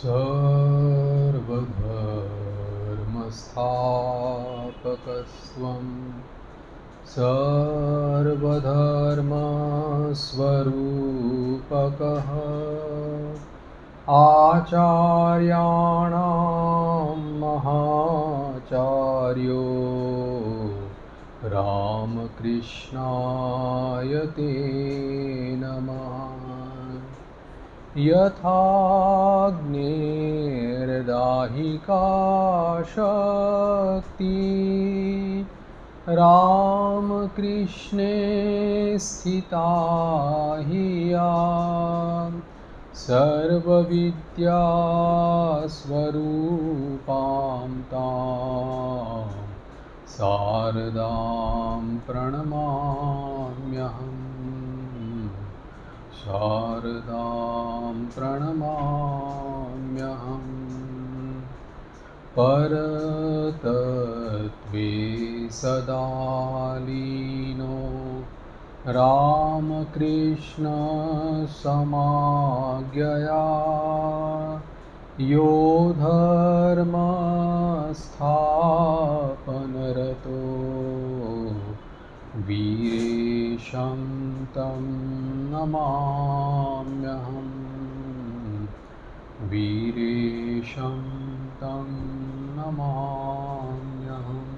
सर्वधर्मस्थापकस्त्वं सर्वधर्मस्वरूपकः आचार्याणां महाचार्यो रामकृष्णाय ते नमः। यथाग्नेर्दाहिका शक्ति रामकृष्णे स्थिता हि या सर्वविद्यास्वरूपां तां शारदां प्रणमाम्यहम्। शारदां प्रणमाम्यहम्। परतत्त्वे सदा लीनो रामकृष्णसमाज्ञया यो धर्मस्थापनरतो वीरेशं तं नमाम्यहम्। वीरेशं तं नमाम्यहम्।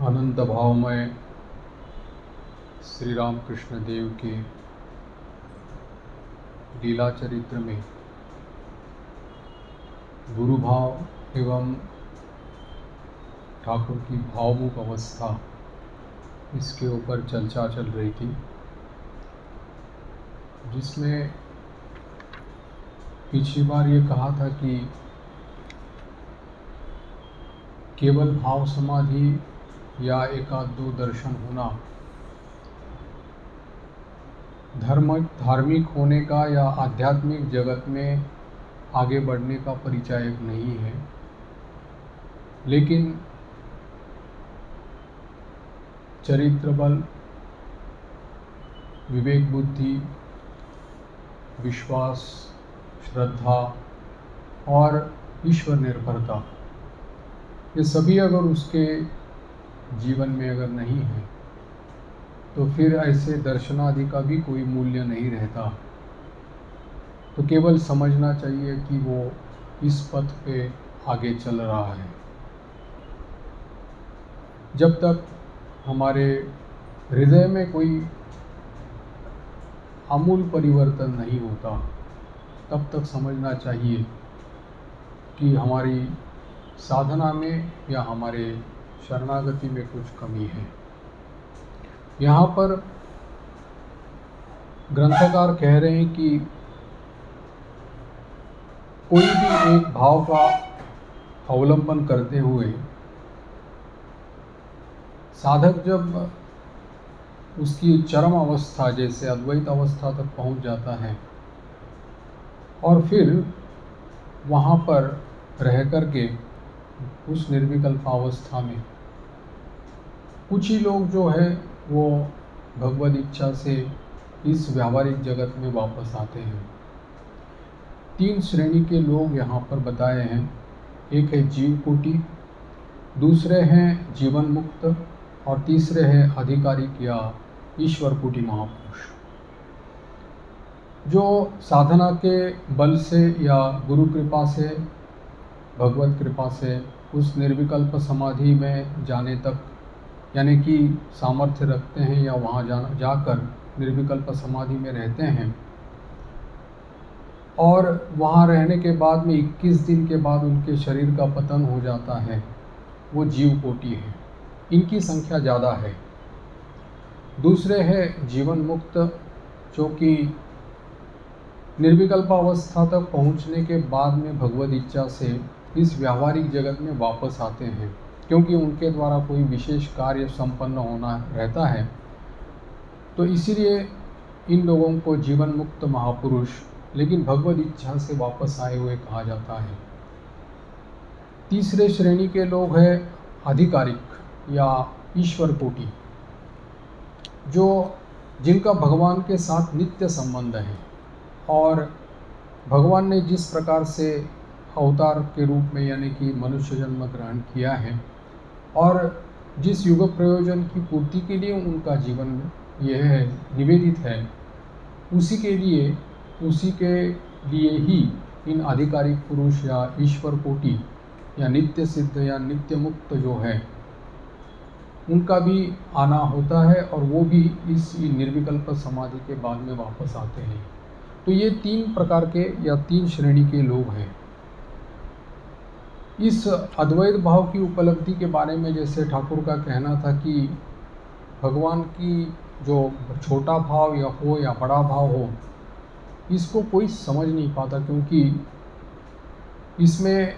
अनंत भावमय श्री रामकृष्ण देव के लीला चरित्र में गुरु भाव एवं ठाकुर की भावमुख अवस्था, इसके ऊपर चर्चा चल रही थी, जिसमें पिछली बार ये कहा था कि केवल भाव समाधि या एकाध दो दर्शन होना धार्मिक होने का या आध्यात्मिक जगत में आगे बढ़ने का परिचायक नहीं है, लेकिन चरित्र बल, विवेक बुद्धि, विश्वास, श्रद्धा और ईश्वर निर्भरता, ये सभी अगर उसके जीवन में अगर नहीं है तो फिर ऐसे दर्शनादि का भी कोई मूल्य नहीं रहता। तो केवल समझना चाहिए कि वो इस पथ पे आगे चल रहा है। जब तक हमारे हृदय में कोई आमूल परिवर्तन नहीं होता, तब तक समझना चाहिए कि हमारी साधना में या हमारे शरणागति में कुछ कमी है। यहाँ पर ग्रंथकार कह रहे हैं कि कोई भी एक भाव का अवलंबन करते हुए साधक जब उसकी चरम अवस्था जैसे अद्वैत अवस्था तक पहुँच जाता है और फिर वहाँ पर रह करके उस निर्विकल्प अवस्था में कुछ ही लोग जो है वो भगवद इच्छा से इस व्यावहारिक जगत में वापस आते हैं। 3 श्रेणी के लोग यहाँ पर बताए हैं। एक है जीव कोटि, दूसरे हैं जीवन मुक्त और तीसरे हैं आधिकारिक या ईश्वर कोटि महापुरुष, जो साधना के बल से या गुरु कृपा से, भगवत कृपा से उस निर्विकल्प समाधि में जाने तक यानी कि सामर्थ्य रखते हैं या वहाँ जाकर निर्विकल्प समाधि में रहते हैं और वहाँ रहने के बाद में 21 दिन के बाद उनके शरीर का पतन हो जाता है, वो जीव कोटि है। इनकी संख्या ज़्यादा है। दूसरे है जीवन मुक्त, जो कि निर्विकल्प अवस्था तक पहुँचने के बाद में भगवद इच्छा से इस व्यावहारिक जगत में वापस आते हैं क्योंकि उनके द्वारा कोई विशेष कार्य संपन्न होना रहता है। तो इसीलिए इन लोगों को जीवन मुक्त महापुरुष लेकिन भगवद इच्छा से वापस आए हुए कहा जाता है। तीसरे श्रेणी के लोग हैं आधिकारिक या ईश्वर कोटि, जो जिनका भगवान के साथ नित्य संबंध है और भगवान ने जिस प्रकार से अवतार के रूप में यानी कि मनुष्य जन्म ग्रहण किया है और जिस युग प्रयोजन की पूर्ति के लिए उनका जीवन यह है निवेदित है, उसी के लिए ही इन आधिकारिक पुरुष या ईश्वर कोटि या नित्य सिद्ध या नित्य मुक्त जो है उनका भी आना होता है और वो भी इस निर्विकल्प समाधि के बाद में वापस आते हैं। तो ये 3 प्रकार के या 3 श्रेणी के लोग हैं। इस अद्वैत भाव की उपलब्धि के बारे में जैसे ठाकुर का कहना था कि भगवान की जो छोटा भाव या बड़ा भाव हो, इसको कोई समझ नहीं पाता, क्योंकि इसमें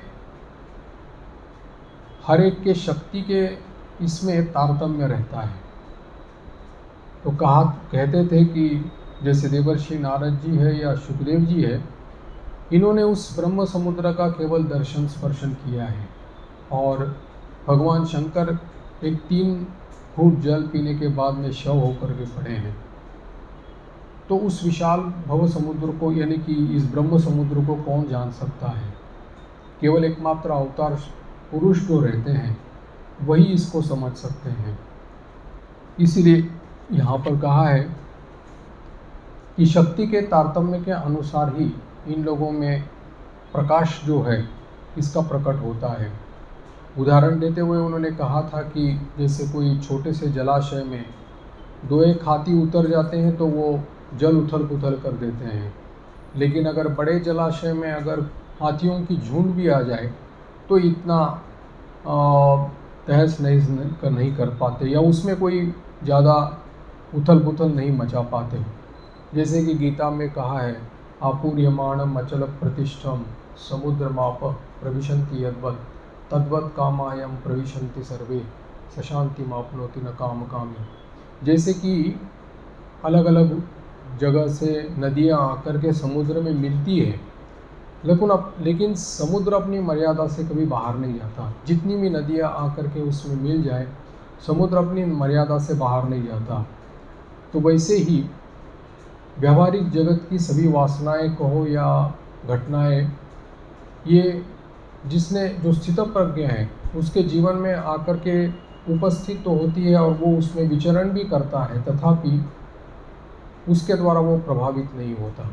हर एक के शक्ति के इसमें तारतम्य रहता है। तो कहते थे कि जैसे देवर्षि नारद जी है या सुखदेव जी है, इन्होंने उस ब्रह्म समुद्र का केवल दर्शन स्पर्शन किया है और भगवान शंकर एक 3 घूंट जल पीने के बाद में शव होकर के पड़े हैं। तो उस विशाल भव समुद्र को यानी कि इस ब्रह्म समुद्र को कौन जान सकता है? केवल एकमात्र अवतार पुरुष जो रहते हैं वही इसको समझ सकते हैं। इसलिए यहाँ पर कहा है कि शक्ति के तारतम्य के अनुसार ही इन लोगों में प्रकाश जो है इसका प्रकट होता है। उदाहरण देते हुए उन्होंने कहा था कि जैसे कोई छोटे से जलाशय में 2-1 हाथी उतर जाते हैं तो वो जल उथल पुथल कर देते हैं, लेकिन अगर बड़े जलाशय में अगर हाथियों की झुंड भी आ जाए तो इतना तहस नहीं कर पाते या उसमें कोई ज़्यादा उथल पुथल नहीं मचा पाते। जैसे कि गीता में कहा है, आपूर्यमाणम अचल प्रतिष्ठम समुद्र माप प्रविशन्ति यद्वत् तद्वत् कामायम प्रविशन्ति सर्वे सशांति मापनोति न काम कामी। जैसे कि अलग अलग जगह से नदियाँ आकर के समुद्र में मिलती है, लेकिन समुद्र अपनी मर्यादा से कभी बाहर नहीं जाता। जितनी भी नदियाँ आकर के उसमें मिल जाए, समुद्र अपनी मर्यादा से बाहर नहीं जाता। तो वैसे ही व्यावहारिक जगत की सभी वासनाएं कहो या घटनाएं, ये जिसने जो स्थितप्रज्ञ है उसके जीवन में आकर के उपस्थित तो होती है और वो उसमें विचरण भी करता है, तथापि उसके द्वारा वो प्रभावित नहीं होता।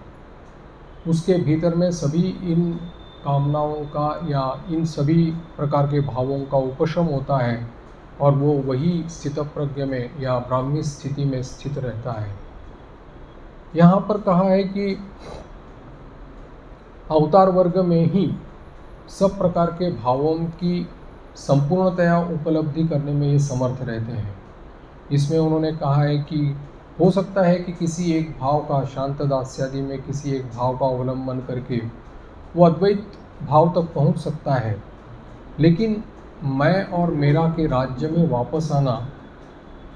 उसके भीतर में सभी इन कामनाओं का या इन सभी प्रकार के भावों का उपशम होता है और वो वही स्थितप्रज्ञ में या ब्राह्मी स्थिति में स्थित रहता है। यहाँ पर कहा है कि अवतार वर्ग में ही सब प्रकार के भावों की संपूर्णतया उपलब्धि करने में ये समर्थ रहते हैं। इसमें उन्होंने कहा है कि हो सकता है कि किसी एक भाव का शांत दास्यादि में किसी एक भाव का अवलंबन करके वो अद्वैत भाव तक पहुंच सकता है, लेकिन मैं और मेरा के राज्य में वापस आना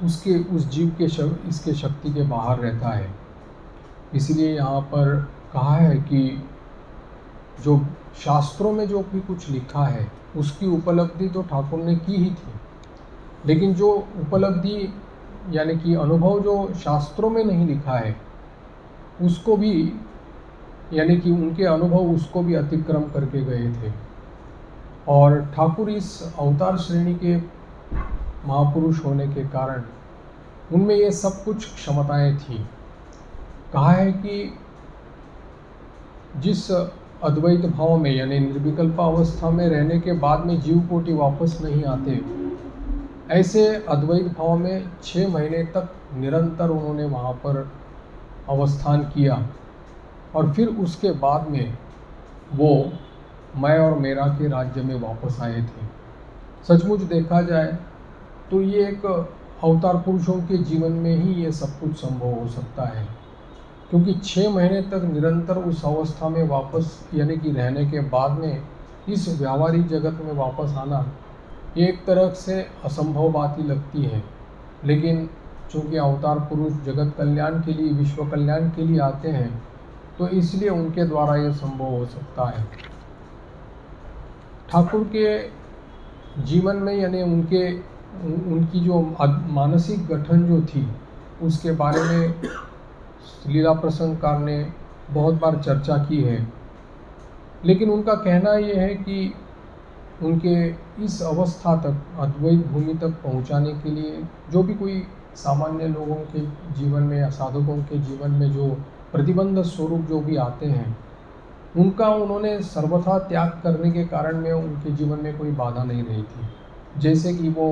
उसके उस जीव के इसके शक्ति के बाहर रहता है। इसलिए यहाँ पर कहा है कि जो शास्त्रों में जो भी कुछ लिखा है उसकी उपलब्धि तो ठाकुर ने की ही थी, लेकिन जो उपलब्धि यानी कि अनुभव जो शास्त्रों में नहीं लिखा है उसको भी यानी कि उनके अनुभव उसको भी अतिक्रम करके गए थे। और ठाकुर इस अवतार श्रेणी के महापुरुष होने के कारण उनमें ये सब कुछ क्षमताएं थी। कहा है कि जिस अद्वैत भाव में यानी निर्विकल्प अवस्था में रहने के बाद में जीव कोटि वापस नहीं आते, ऐसे अद्वैत भाव में 6 महीने तक निरंतर उन्होंने वहाँ पर अवस्थान किया और फिर उसके बाद में वो मैं और मेरा के राज्य में वापस आए थे। सचमुच देखा जाए तो ये एक अवतार पुरुषों के जीवन में ही ये सब कुछ संभव हो सकता है, क्योंकि 6 महीने तक निरंतर उस अवस्था में वापस यानी कि रहने के बाद में इस व्यावहारिक जगत में वापस आना ये एक तरह से असंभव बात ही लगती है, लेकिन चूँकि अवतार पुरुष जगत कल्याण के लिए, विश्व कल्याण के लिए आते हैं, तो इसलिए उनके द्वारा ये संभव हो सकता है। ठाकुर के जीवन में यानी उनकी जो मानसिक गठन जो थी, उसके बारे में लीला प्रसंगकार ने बहुत बार चर्चा की है। लेकिन उनका कहना ये है कि उनके इस अवस्था तक, अद्वैत भूमि तक पहुंचाने के लिए जो भी कोई सामान्य लोगों के जीवन में या साधकों के जीवन में जो प्रतिबंध स्वरूप जो भी आते हैं, उनका उन्होंने सर्वथा त्याग करने के कारण में उनके जीवन में कोई बाधा नहीं रही थी। जैसे कि वो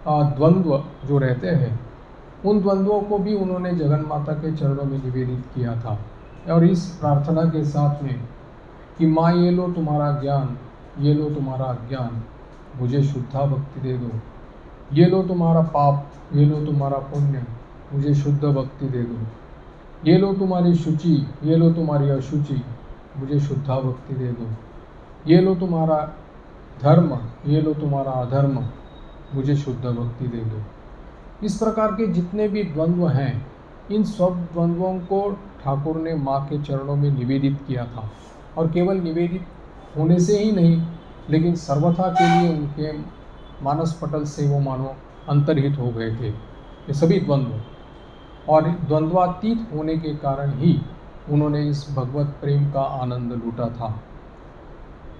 द्वंद्व जो रहते हैं, उन द्वंद्वों को भी उन्होंने जगन माता के चरणों में निवेदित किया था, और इस प्रार्थना के साथ में कि माँ ये लो तुम्हारा ज्ञान, ये लो तुम्हारा अज्ञान, मुझे शुद्धा भक्ति दे दो। ये लो तुम्हारा पाप, ये लो तुम्हारा पुण्य, मुझे शुद्ध भक्ति दे दो। ये लो तुम्हारी शुचि, ये लो तुम्हारी अशुचि, मुझे शुद्धा भक्ति दे दो। ये लो तुम्हारा धर्म, ये लो तुम्हारा अधर्म, मुझे शुद्ध भक्ति दे दो। इस प्रकार के जितने भी द्वंद्व हैं, इन सब द्वंद्वों को ठाकुर ने माँ के चरणों में निवेदित किया था, और केवल निवेदित होने से ही नहीं, लेकिन सर्वथा के लिए उनके मानस पटल से वो मानो अंतर्हित हो गए थे ये सभी द्वंद्व, और द्वंद्वातीत होने के कारण ही उन्होंने इस भगवत प्रेम का आनंद लूटा था।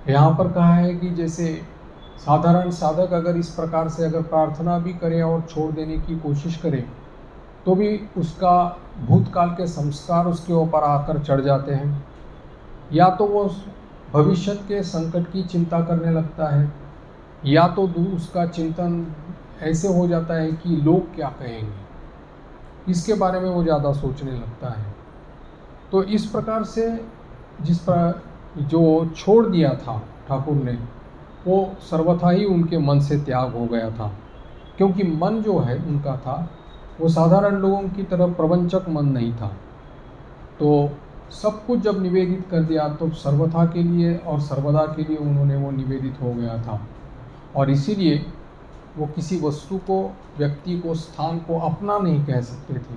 यहाँ पर कहा है कि जैसे साधारण साधक अगर इस प्रकार से अगर प्रार्थना भी करे और छोड़ देने की कोशिश करे, तो भी उसका भूतकाल के संस्कार उसके ऊपर आकर चढ़ जाते हैं, या तो वो भविष्य के संकट की चिंता करने लगता है, या तो उसका चिंतन ऐसे हो जाता है कि लोग क्या कहेंगे, इसके बारे में वो ज़्यादा सोचने लगता है। तो इस प्रकार से जिस पर जो छोड़ दिया था ठाकुर ने, वो सर्वथा ही उनके मन से त्याग हो गया था, क्योंकि मन जो है उनका था वो साधारण लोगों की तरह प्रवंचक मन नहीं था। तो सब कुछ जब निवेदित कर दिया तो सर्वथा के लिए और सर्वदा के लिए उन्होंने वो निवेदित हो गया था, और इसीलिए वो किसी वस्तु को, व्यक्ति को, स्थान को अपना नहीं कह सकते थे।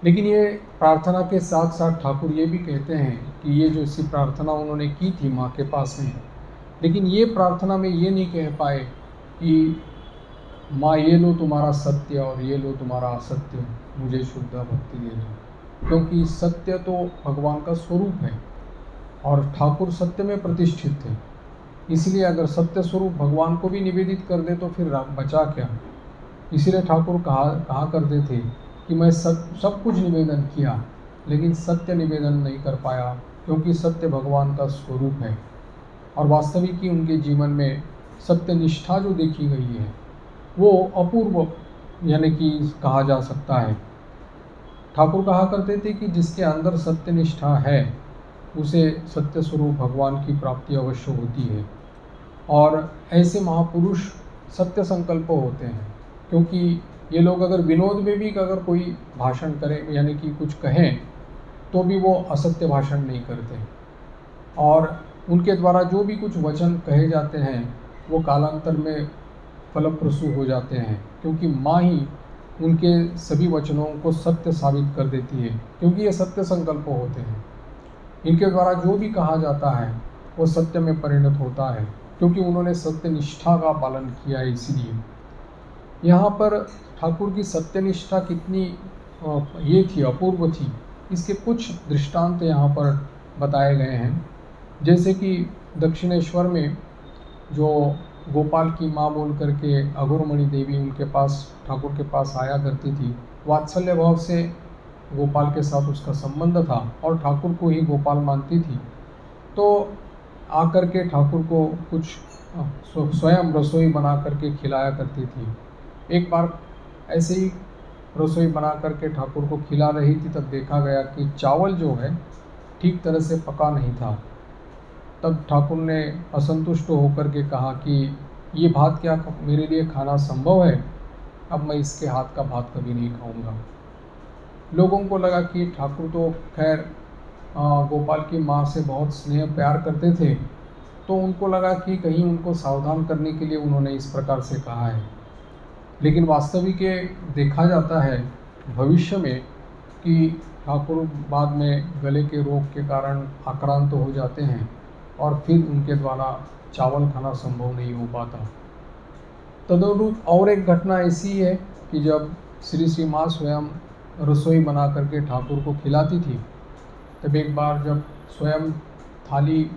लेकिन ये प्रार्थना के साथ साथ ठाकुर ये भी कहते हैं कि ये जो इसी प्रार्थना उन्होंने की थी माँ के पास में, लेकिन ये प्रार्थना में ये नहीं कह पाए कि माँ ये लो तुम्हारा सत्य और ये लो तुम्हारा असत्य, मुझे शुद्ध भक्ति दे दो, क्योंकि सत्य तो भगवान का स्वरूप है और ठाकुर सत्य में प्रतिष्ठित थे। इसलिए अगर सत्य स्वरूप भगवान को भी निवेदित कर दे तो फिर बचा क्या। इसीलिए ठाकुर कहा करते थे कि मैं सब कुछ निवेदन किया, लेकिन सत्य निवेदन नहीं कर पाया, क्योंकि सत्य भगवान का स्वरूप है। और वास्तविक ही उनके जीवन में सत्य निष्ठा जो देखी गई है वो अपूर्व यानी कि कहा जा सकता है। ठाकुर कहा करते थे कि जिसके अंदर सत्य निष्ठा है उसे सत्य स्वरूप भगवान की प्राप्ति अवश्य होती है। और ऐसे महापुरुष सत्य संकल्प होते हैं, क्योंकि ये लोग अगर विनोद में भी अगर कोई भाषण करें यानी कि कुछ कहें तो भी वो असत्य भाषण नहीं करते, और उनके द्वारा जो भी कुछ वचन कहे जाते हैं वो कालांतर में फलप्रसू हो जाते हैं, क्योंकि माँ ही उनके सभी वचनों को सत्य साबित कर देती है, क्योंकि ये सत्य संकल्प होते हैं। इनके द्वारा जो भी कहा जाता है वो सत्य में परिणत होता है, क्योंकि उन्होंने सत्य निष्ठा का पालन किया है। इसीलिए यहाँ पर ठाकुर की सत्यनिष्ठा कितनी ये थी, अपूर्व थी, इसके कुछ दृष्टांत यहाँ पर बताए गए हैं। जैसे कि दक्षिणेश्वर में जो गोपाल की माँ बोल करके अघोरमणि देवी उनके पास, ठाकुर के पास आया करती थी, वात्सल्य भाव से गोपाल के साथ उसका संबंध था और ठाकुर को ही गोपाल मानती थी। तो आकर के ठाकुर को कुछ स्वयं रसोई बना करके खिलाया करती थी। एक बार ऐसे ही रसोई बना करके ठाकुर को खिला रही थी, तब देखा गया कि चावल जो है ठीक तरह से पका नहीं था। तब ठाकुर ने असंतुष्ट होकर के कहा कि ये भात क्या मेरे लिए खाना संभव है, अब मैं इसके हाथ का भात कभी नहीं खाऊंगा। लोगों को लगा कि ठाकुर तो खैर गोपाल की माँ से बहुत स्नेह प्यार करते थे, तो उनको लगा कि कहीं उनको सावधान करने के लिए उन्होंने इस प्रकार से कहा है। लेकिन वास्तविक ये देखा जाता है भविष्य में कि ठाकुर बाद में गले के रोग के कारण आक्रांत हो जाते हैं और फिर उनके द्वारा चावल खाना संभव नहीं हो पाता। तदनुरूप और एक घटना ऐसी है कि जब श्री श्री माँ स्वयं रसोई बना करके ठाकुर को खिलाती थी, तब एक बार जब स्वयं थाली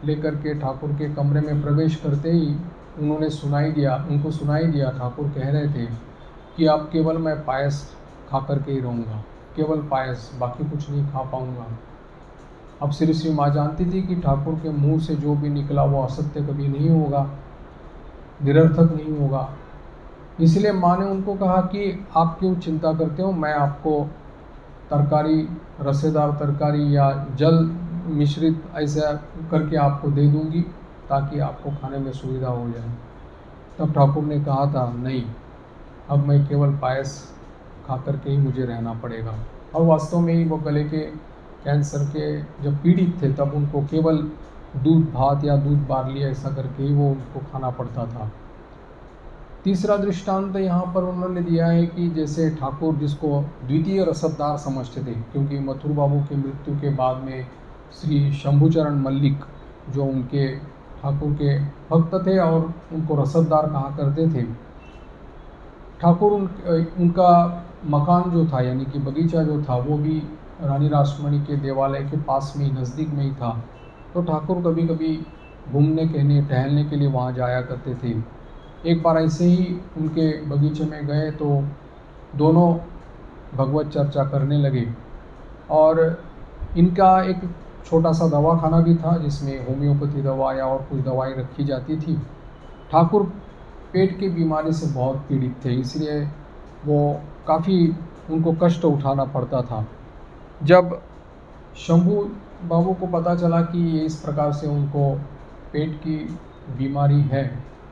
लेकर के ठाकुर के कमरे में प्रवेश करते ही उनको सुनाई दिया ठाकुर कह रहे थे कि अब केवल मैं पायस खा करके ही रहूँगा, केवल पायस, बाकी कुछ नहीं खा पाऊँगा। अब श्री श्री माँ जानती थी कि ठाकुर के मुंह से जो भी निकला वो असत्य कभी नहीं होगा, निरर्थक नहीं होगा। इसलिए माँ ने उनको कहा कि आप क्यों चिंता करते हो, मैं आपको तरकारी, रसेदार तरकारी या जल मिश्रित ऐसा करके आपको दे दूंगी ताकि आपको खाने में सुविधा हो जाए। तब ठाकुर ने कहा था, नहीं, अब मैं केवल पायस खा करके ही मुझे रहना पड़ेगा। और वास्तव में ही वो गले के कैंसर के जब पीड़ित थे तब उनको केवल दूध भात या दूध बार्ली ऐसा करके ही वो उनको खाना पड़ता था। तीसरा दृष्टांत यहाँ पर उन्होंने दिया है कि जैसे ठाकुर जिसको द्वितीय रसददार समझते थे, क्योंकि मथुर बाबू की मृत्यु के बाद में श्री शंभुचरण मल्लिक जो उनके ठाकुर के भक्त थे और उनको रसददार कहा करते थे, ठाकुर उनका मकान जो था यानी कि बगीचा जो था वो भी रानी रासमणी के देवालय के पास में ही, नज़दीक में ही था। तो ठाकुर कभी कभी घूमने टहलने के लिए वहाँ जाया करते थे। एक बार ऐसे ही उनके बगीचे में गए तो दोनों भगवत चर्चा करने लगे और इनका एक छोटा सा दवाखाना भी था जिसमें होम्योपैथी दवा या और कुछ दवाई रखी जाती थी। ठाकुर पेट की बीमारी से बहुत पीड़ित थे, इसलिए वो काफ़ी उनको कष्ट उठाना पड़ता था। जब शंभू बाबू को पता चला कि ये इस प्रकार से उनको पेट की बीमारी है,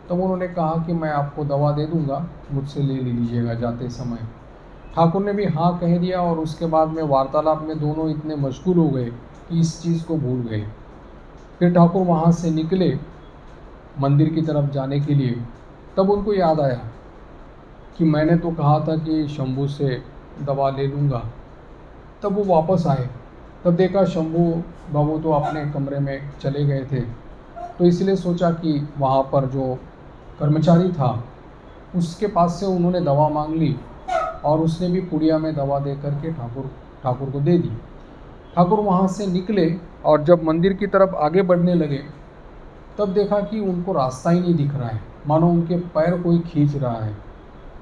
तब उन्होंने कहा कि मैं आपको दवा दे दूंगा, मुझसे ले लीजिएगा जाते समय। ठाकुर ने भी हाँ कह दिया और उसके बाद में वार्तालाप में दोनों इतने मशगूल हो गए कि इस चीज़ को भूल गए। फिर ठाकुर वहाँ से निकले मंदिर की तरफ जाने के लिए, तब उनको याद आया कि मैंने तो कहा था कि शंभू से दवा ले लूँगा। तब वो वापस आए, तब देखा शंभू बाबू तो अपने कमरे में चले गए थे। तो इसलिए सोचा कि वहाँ पर जो कर्मचारी था उसके पास से उन्होंने दवा मांग ली और उसने भी पुड़िया में दवा दे करके ठाकुर को दे दी। ठाकुर वहाँ से निकले और जब मंदिर की तरफ आगे बढ़ने लगे तब देखा कि उनको रास्ता ही नहीं दिख रहा है, मानो उनके पैर कोई खींच रहा है।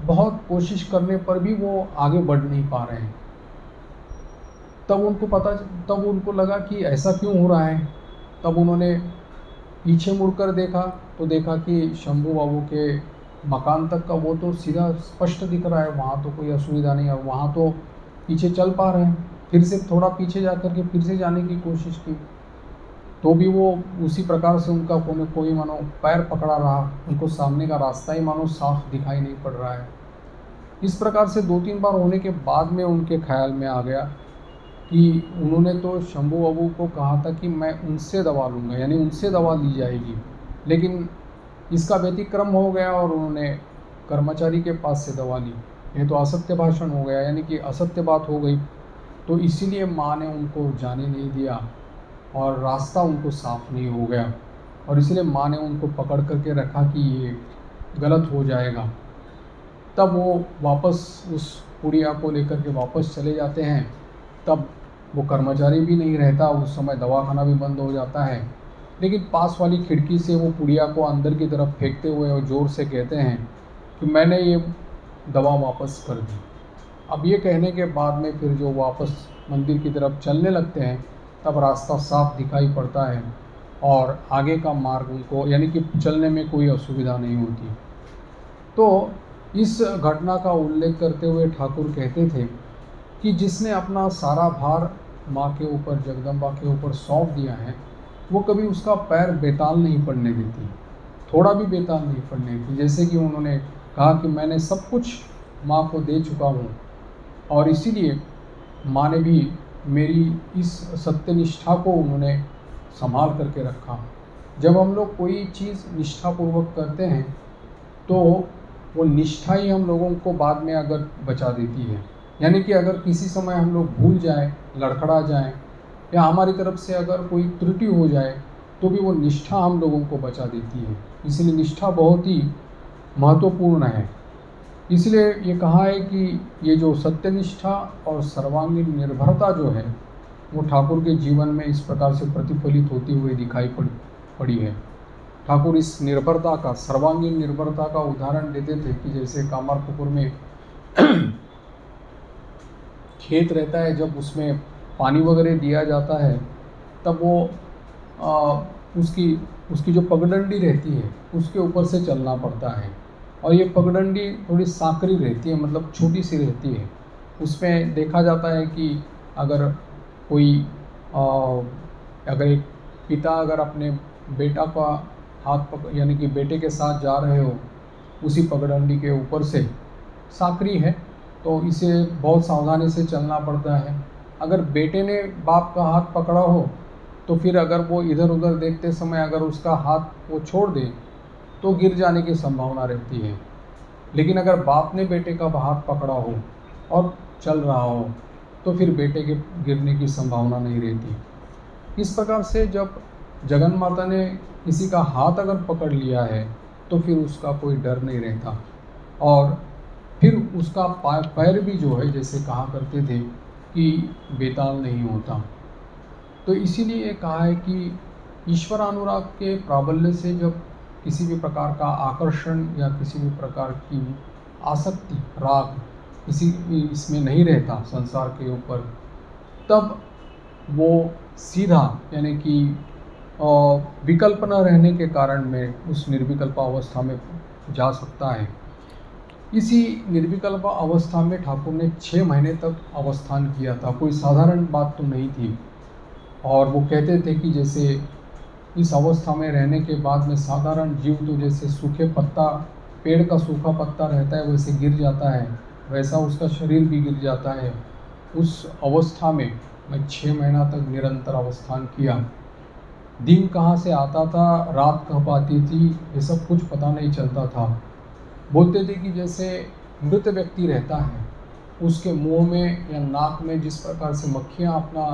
बहुत कोशिश करने पर भी वो आगे बढ़ नहीं पा रहे हैं। तब उनको लगा कि ऐसा क्यों हो रहा है। तब उन्होंने पीछे मुड़कर देखा तो देखा कि शंभू बाबू के मकान तक का वो तो सीधा स्पष्ट दिख रहा है, वहाँ तो कोई असुविधा नहीं है, वहाँ तो पीछे चल पा रहे हैं। फिर से थोड़ा पीछे जा कर के फिर से जाने की कोशिश की तो भी वो उसी प्रकार से उनका कोई मानो पैर पकड़ा रहा, उनको सामने का रास्ता ही मानो साफ दिखाई नहीं पड़ रहा है। इस प्रकार से 2-3 बार होने के बाद में उनके ख्याल में आ गया कि उन्होंने तो शंभू बाबू को कहा था कि मैं उनसे दवा लूँगा, यानी उनसे दवा ली जाएगी, लेकिन इसका व्यतिक्रम हो गया और उन्होंने कर्मचारी के पास से दवा ली। ये तो असत्य भाषण हो गया, यानी कि असत्य बात हो गई। तो इसीलिए माँ ने उनको जाने नहीं दिया और रास्ता उनको साफ नहीं हो गया और इसलिए माँ ने उनको पकड़ करके रखा कि ये गलत हो जाएगा। तब वो वापस उस पुड़िया को लेकर के वापस चले जाते हैं। तब वो कर्मचारी भी नहीं रहता, उस समय दवाखाना भी बंद हो जाता है, लेकिन पास वाली खिड़की से वो पुड़िया को अंदर की तरफ फेंकते हुए और ज़ोर से कहते हैं कि मैंने ये दवा वापस कर दी। अब ये कहने के बाद में फिर जो वापस मंदिर की तरफ चलने लगते हैं तब रास्ता साफ दिखाई पड़ता है और आगे का मार्ग उनको यानी कि चलने में कोई असुविधा नहीं होती। तो इस घटना का उल्लेख करते हुए ठाकुर कहते थे कि जिसने अपना सारा भार माँ के ऊपर, जगदम्बा के ऊपर सौंप दिया है, वो कभी उसका पैर बेताल नहीं पड़ने देती, थोड़ा भी बेताल नहीं पड़ने देती। जैसे कि उन्होंने कहा कि मैंने सब कुछ माँ को दे चुका हूँ और इसीलिए माँ ने भी मेरी इस सत्यनिष्ठा को उन्होंने संभाल करके रखा। जब हम लोग कोई चीज़ निष्ठापूर्वक करते हैं तो वो निष्ठा ही हम लोगों को बाद में अगर बचा देती है। यानी कि अगर किसी समय हम लोग भूल जाएँ, लड़खड़ा जाएँ या हमारी तरफ से अगर कोई त्रुटि हो जाए तो भी वो निष्ठा हम लोगों को बचा देती है। इसलिए निष्ठा बहुत ही महत्वपूर्ण है। इसलिए ये कहा है कि ये जो सत्यनिष्ठा और सर्वांगीण निर्भरता जो है वो ठाकुर के जीवन में इस प्रकार से प्रतिफलित होती हुई दिखाई पड़ी है। ठाकुर इस निर्भरता का, सर्वांगीण निर्भरता का उदाहरण देते थे कि जैसे कामारपुकुर में खेत रहता है, जब उसमें पानी वगैरह दिया जाता है तब वो उसकी जो पगडंडी रहती है उसके ऊपर से चलना पड़ता है। और ये पगडंडी थोड़ी सांकरी रहती है, मतलब छोटी सी रहती है। उसमें देखा जाता है कि अगर कोई अगर एक पिता अगर अपने बेटा का हाथ यानी कि बेटे के साथ जा रहे हो उसी पगडंडी के ऊपर से, सांकरी है तो इसे बहुत सावधानी से चलना पड़ता है। अगर बेटे ने बाप का हाथ पकड़ा हो तो फिर अगर वो इधर उधर देखते समय अगर उसका हाथ वो छोड़ दे तो गिर जाने की संभावना रहती है। लेकिन अगर बाप ने बेटे का हाथ पकड़ा हो और चल रहा हो तो फिर बेटे के गिरने की संभावना नहीं रहती। इस प्रकार से जब जगन माता ने किसी का हाथ अगर पकड़ लिया है तो फिर उसका कोई डर नहीं रहता। और फिर उसका पैर भी जो है, जैसे कहा करते थे कि बेताल नहीं होता। तो इसीलिए कहा है कि ईश्वर अनुराग के प्राबल्य से जब किसी भी प्रकार का आकर्षण या किसी भी प्रकार की आसक्ति, राग किसी इसमें नहीं रहता संसार के ऊपर, तब वो सीधा यानी कि विकल्प न रहने के कारण में उस निर्विकल्प अवस्था में जा सकता है। इसी निर्विकल्प अवस्था में ठाकुर ने 6 महीने तक अवस्थान किया था। कोई साधारण बात तो नहीं थी। और वो कहते थे कि जैसे इस अवस्था में रहने के बाद में साधारण जीव तो जैसे सूखे पत्ता, पेड़ का सूखा पत्ता रहता है वैसे गिर जाता है, वैसा उसका शरीर भी गिर जाता है। उस अवस्था में मैं 6 महीना तक निरंतर अवस्थान किया। दिन कहाँ से आता था, रात कब आती थी, ये सब कुछ पता नहीं चलता था। बोलते थे कि जैसे मृत व्यक्ति रहता है उसके मुंह में या नाक में जिस प्रकार से मक्खियाँ अपना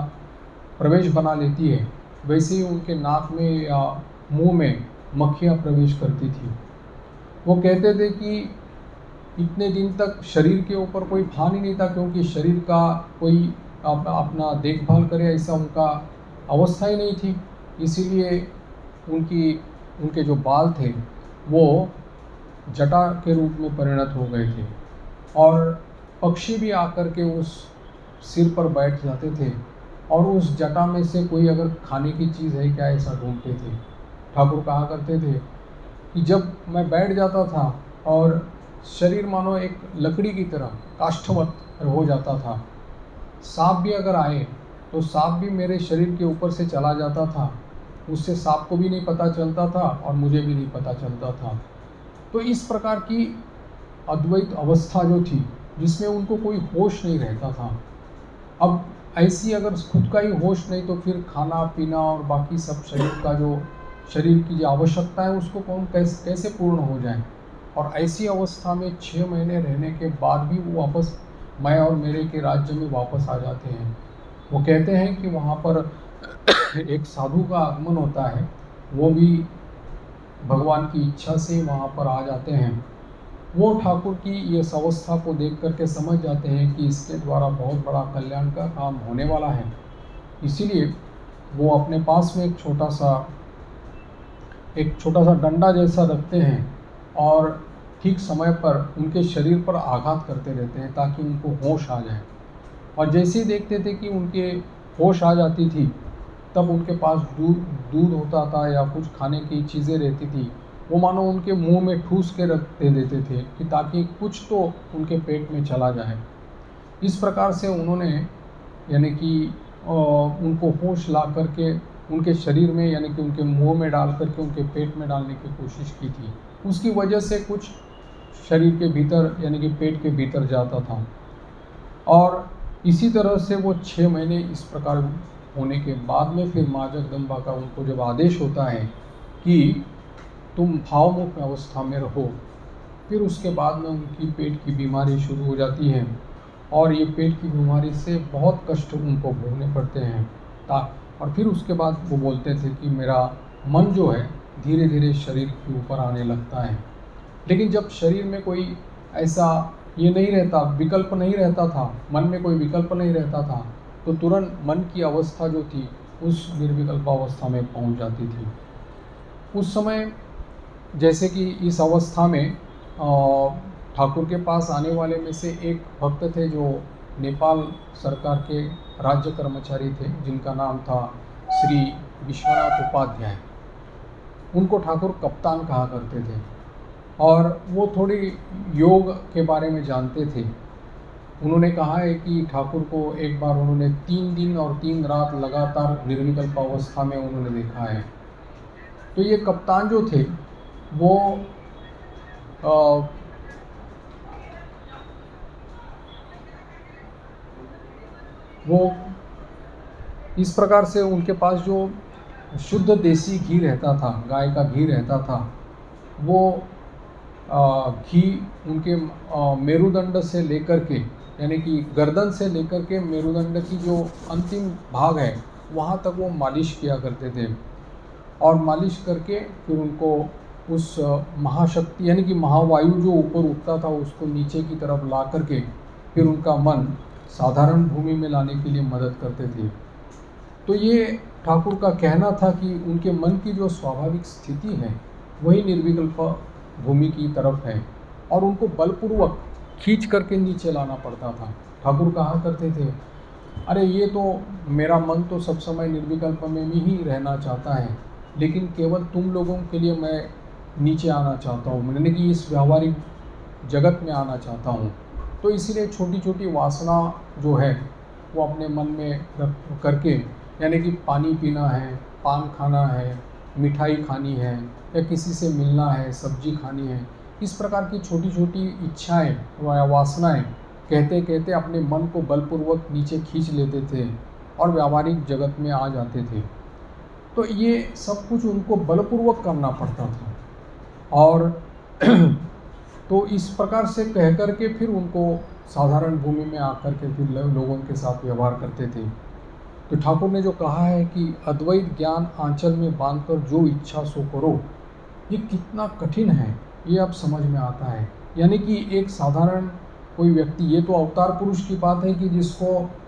प्रवेश बना लेती है, वैसे ही उनके नाक में या मुंह में मक्खियाँ प्रवेश करती थी। वो कहते थे कि इतने दिन तक शरीर के ऊपर कोई भान ही नहीं था, क्योंकि शरीर का कोई अपना देखभाल करे ऐसा उनका अवस्था ही नहीं थी। इसीलिए उनके जो बाल थे वो जटा के रूप में परिणत हो गए थे। और पक्षी भी आकर के उस सिर पर बैठ जाते थे और उस जटा में से कोई अगर खाने की चीज़ है क्या ऐसा ढूंढते थे। ठाकुर कहा करते थे कि जब मैं बैठ जाता था और शरीर मानो एक लकड़ी की तरह काष्ठवत हो जाता था, सांप भी अगर आए तो सांप भी मेरे शरीर के ऊपर से चला जाता था, उससे सांप को भी नहीं पता चलता था और मुझे भी नहीं पता चलता था। तो इस प्रकार की अद्वैत अवस्था जो थी जिसमें उनको कोई होश नहीं रहता था। अब ऐसी अगर खुद का ही होश नहीं तो फिर खाना पीना और बाकी सब शरीर की जो आवश्यकता है उसको कौन कैसे पूर्ण हो जाए। और ऐसी अवस्था में 6 महीने रहने के बाद भी वो वापस मैं और मेरे के राज्य में वापस आ जाते हैं। वो कहते हैं कि वहाँ पर एक साधु का आगमन होता है, वो भी भगवान की इच्छा से वहाँ पर आ जाते हैं। वो ठाकुर की इस अवस्था को देख करके समझ जाते हैं कि इसके द्वारा बहुत बड़ा कल्याण का काम होने वाला है। इसीलिए वो अपने पास में एक छोटा सा डंडा जैसा रखते हैं और ठीक समय पर उनके शरीर पर आघात करते रहते हैं ताकि उनको होश आ जाए। और जैसे ही देखते थे कि उनके होश आ जाती थी तब उनके पास दूध होता था या कुछ खाने की चीज़ें रहती थी, वो मानो उनके मुंह में ठूस के रख दे देते थे कि ताकि कुछ तो उनके पेट में चला जाए। इस प्रकार से उन्होंने यानी कि उनको होश ला करके उनके शरीर में यानी कि उनके मुंह में डाल करके उनके पेट में डालने की कोशिश की थी। उसकी वजह से कुछ शरीर के भीतर यानी कि पेट के भीतर जाता था। और इसी तरह से वो 6 महीने इस प्रकार होने के बाद में फिर माँ जगदम्बा का उनको जब आदेश होता है कि तुम भावमुक्त अवस्था में रहो। फिर उसके बाद में उनकी पेट की बीमारी शुरू हो जाती है और ये पेट की बीमारी से बहुत कष्ट उनको भोगने पड़ते हैं। और फिर उसके बाद वो बोलते थे कि मेरा मन जो है धीरे धीरे शरीर के ऊपर आने लगता है। लेकिन जब शरीर में कोई ऐसा ये नहीं रहता, विकल्प नहीं रहता था, मन में कोई विकल्प नहीं रहता था, तो तुरंत मन की अवस्था जो थी उस निर्विकल्प अवस्था में पहुंच जाती थी। उस समय जैसे कि इस अवस्था में ठाकुर के पास आने वाले में से एक भक्त थे जो नेपाल सरकार के राज्य कर्मचारी थे, जिनका नाम था श्री विश्वनाथ उपाध्याय। उनको ठाकुर कप्तान कहा करते थे और वो थोड़ी योग के बारे में जानते थे। उन्होंने कहा है कि ठाकुर को एक बार उन्होंने 3 दिन और 3 रात लगातार निर्विकल्प अवस्था में उन्होंने देखा है। तो ये कप्तान जो थे वो इस प्रकार से उनके पास जो शुद्ध देसी घी रहता था, गाय का घी रहता था, वो घी उनके मेरुदंड से लेकर के, यानी कि गर्दन से लेकर के मेरुदंड की जो अंतिम भाग है वहाँ तक वो मालिश किया करते थे। और मालिश करके फिर उनको उस महाशक्ति यानी कि महावायु जो ऊपर उठता था उसको नीचे की तरफ ला करके फिर उनका मन साधारण भूमि में लाने के लिए मदद करते थे। तो ये ठाकुर का कहना था कि उनके मन की जो स्वाभाविक स्थिति है वही निर्विकल्प भूमि की तरफ है और उनको बलपूर्वक खींच करके नीचे लाना पड़ता था। ठाकुर कहा करते थे, अरे ये तो मेरा मन तो सब समय निर्विकल्प में ही रहना चाहता है, लेकिन केवल तुम लोगों के लिए मैं नीचे आना चाहता हूँ, यानी कि इस व्यावहारिक जगत में आना चाहता हूँ। तो इसीलिए छोटी छोटी वासना जो है वो अपने मन में रख करके, यानी कि पानी पीना है, पान खाना है, मिठाई खानी है या किसी से मिलना है, सब्जी खानी है, इस प्रकार की छोटी छोटी इच्छाएं या वासनाएं कहते कहते अपने मन को बलपूर्वक नीचे खींच लेते थे और व्यावहारिक जगत में आ जाते थे। तो ये सब कुछ उनको बलपूर्वक करना पड़ता था और तो इस प्रकार से कह कर के फिर उनको साधारण भूमि में आकर के फिर लोगों के साथ व्यवहार करते थे। तो ठाकुर ने जो कहा है कि अद्वैत ज्ञान आंचल में बांधकर जो इच्छा सो करो, ये कितना कठिन है ये अब समझ में आता है। यानी कि एक साधारण कोई व्यक्ति, ये तो अवतार पुरुष की बात है कि जिसको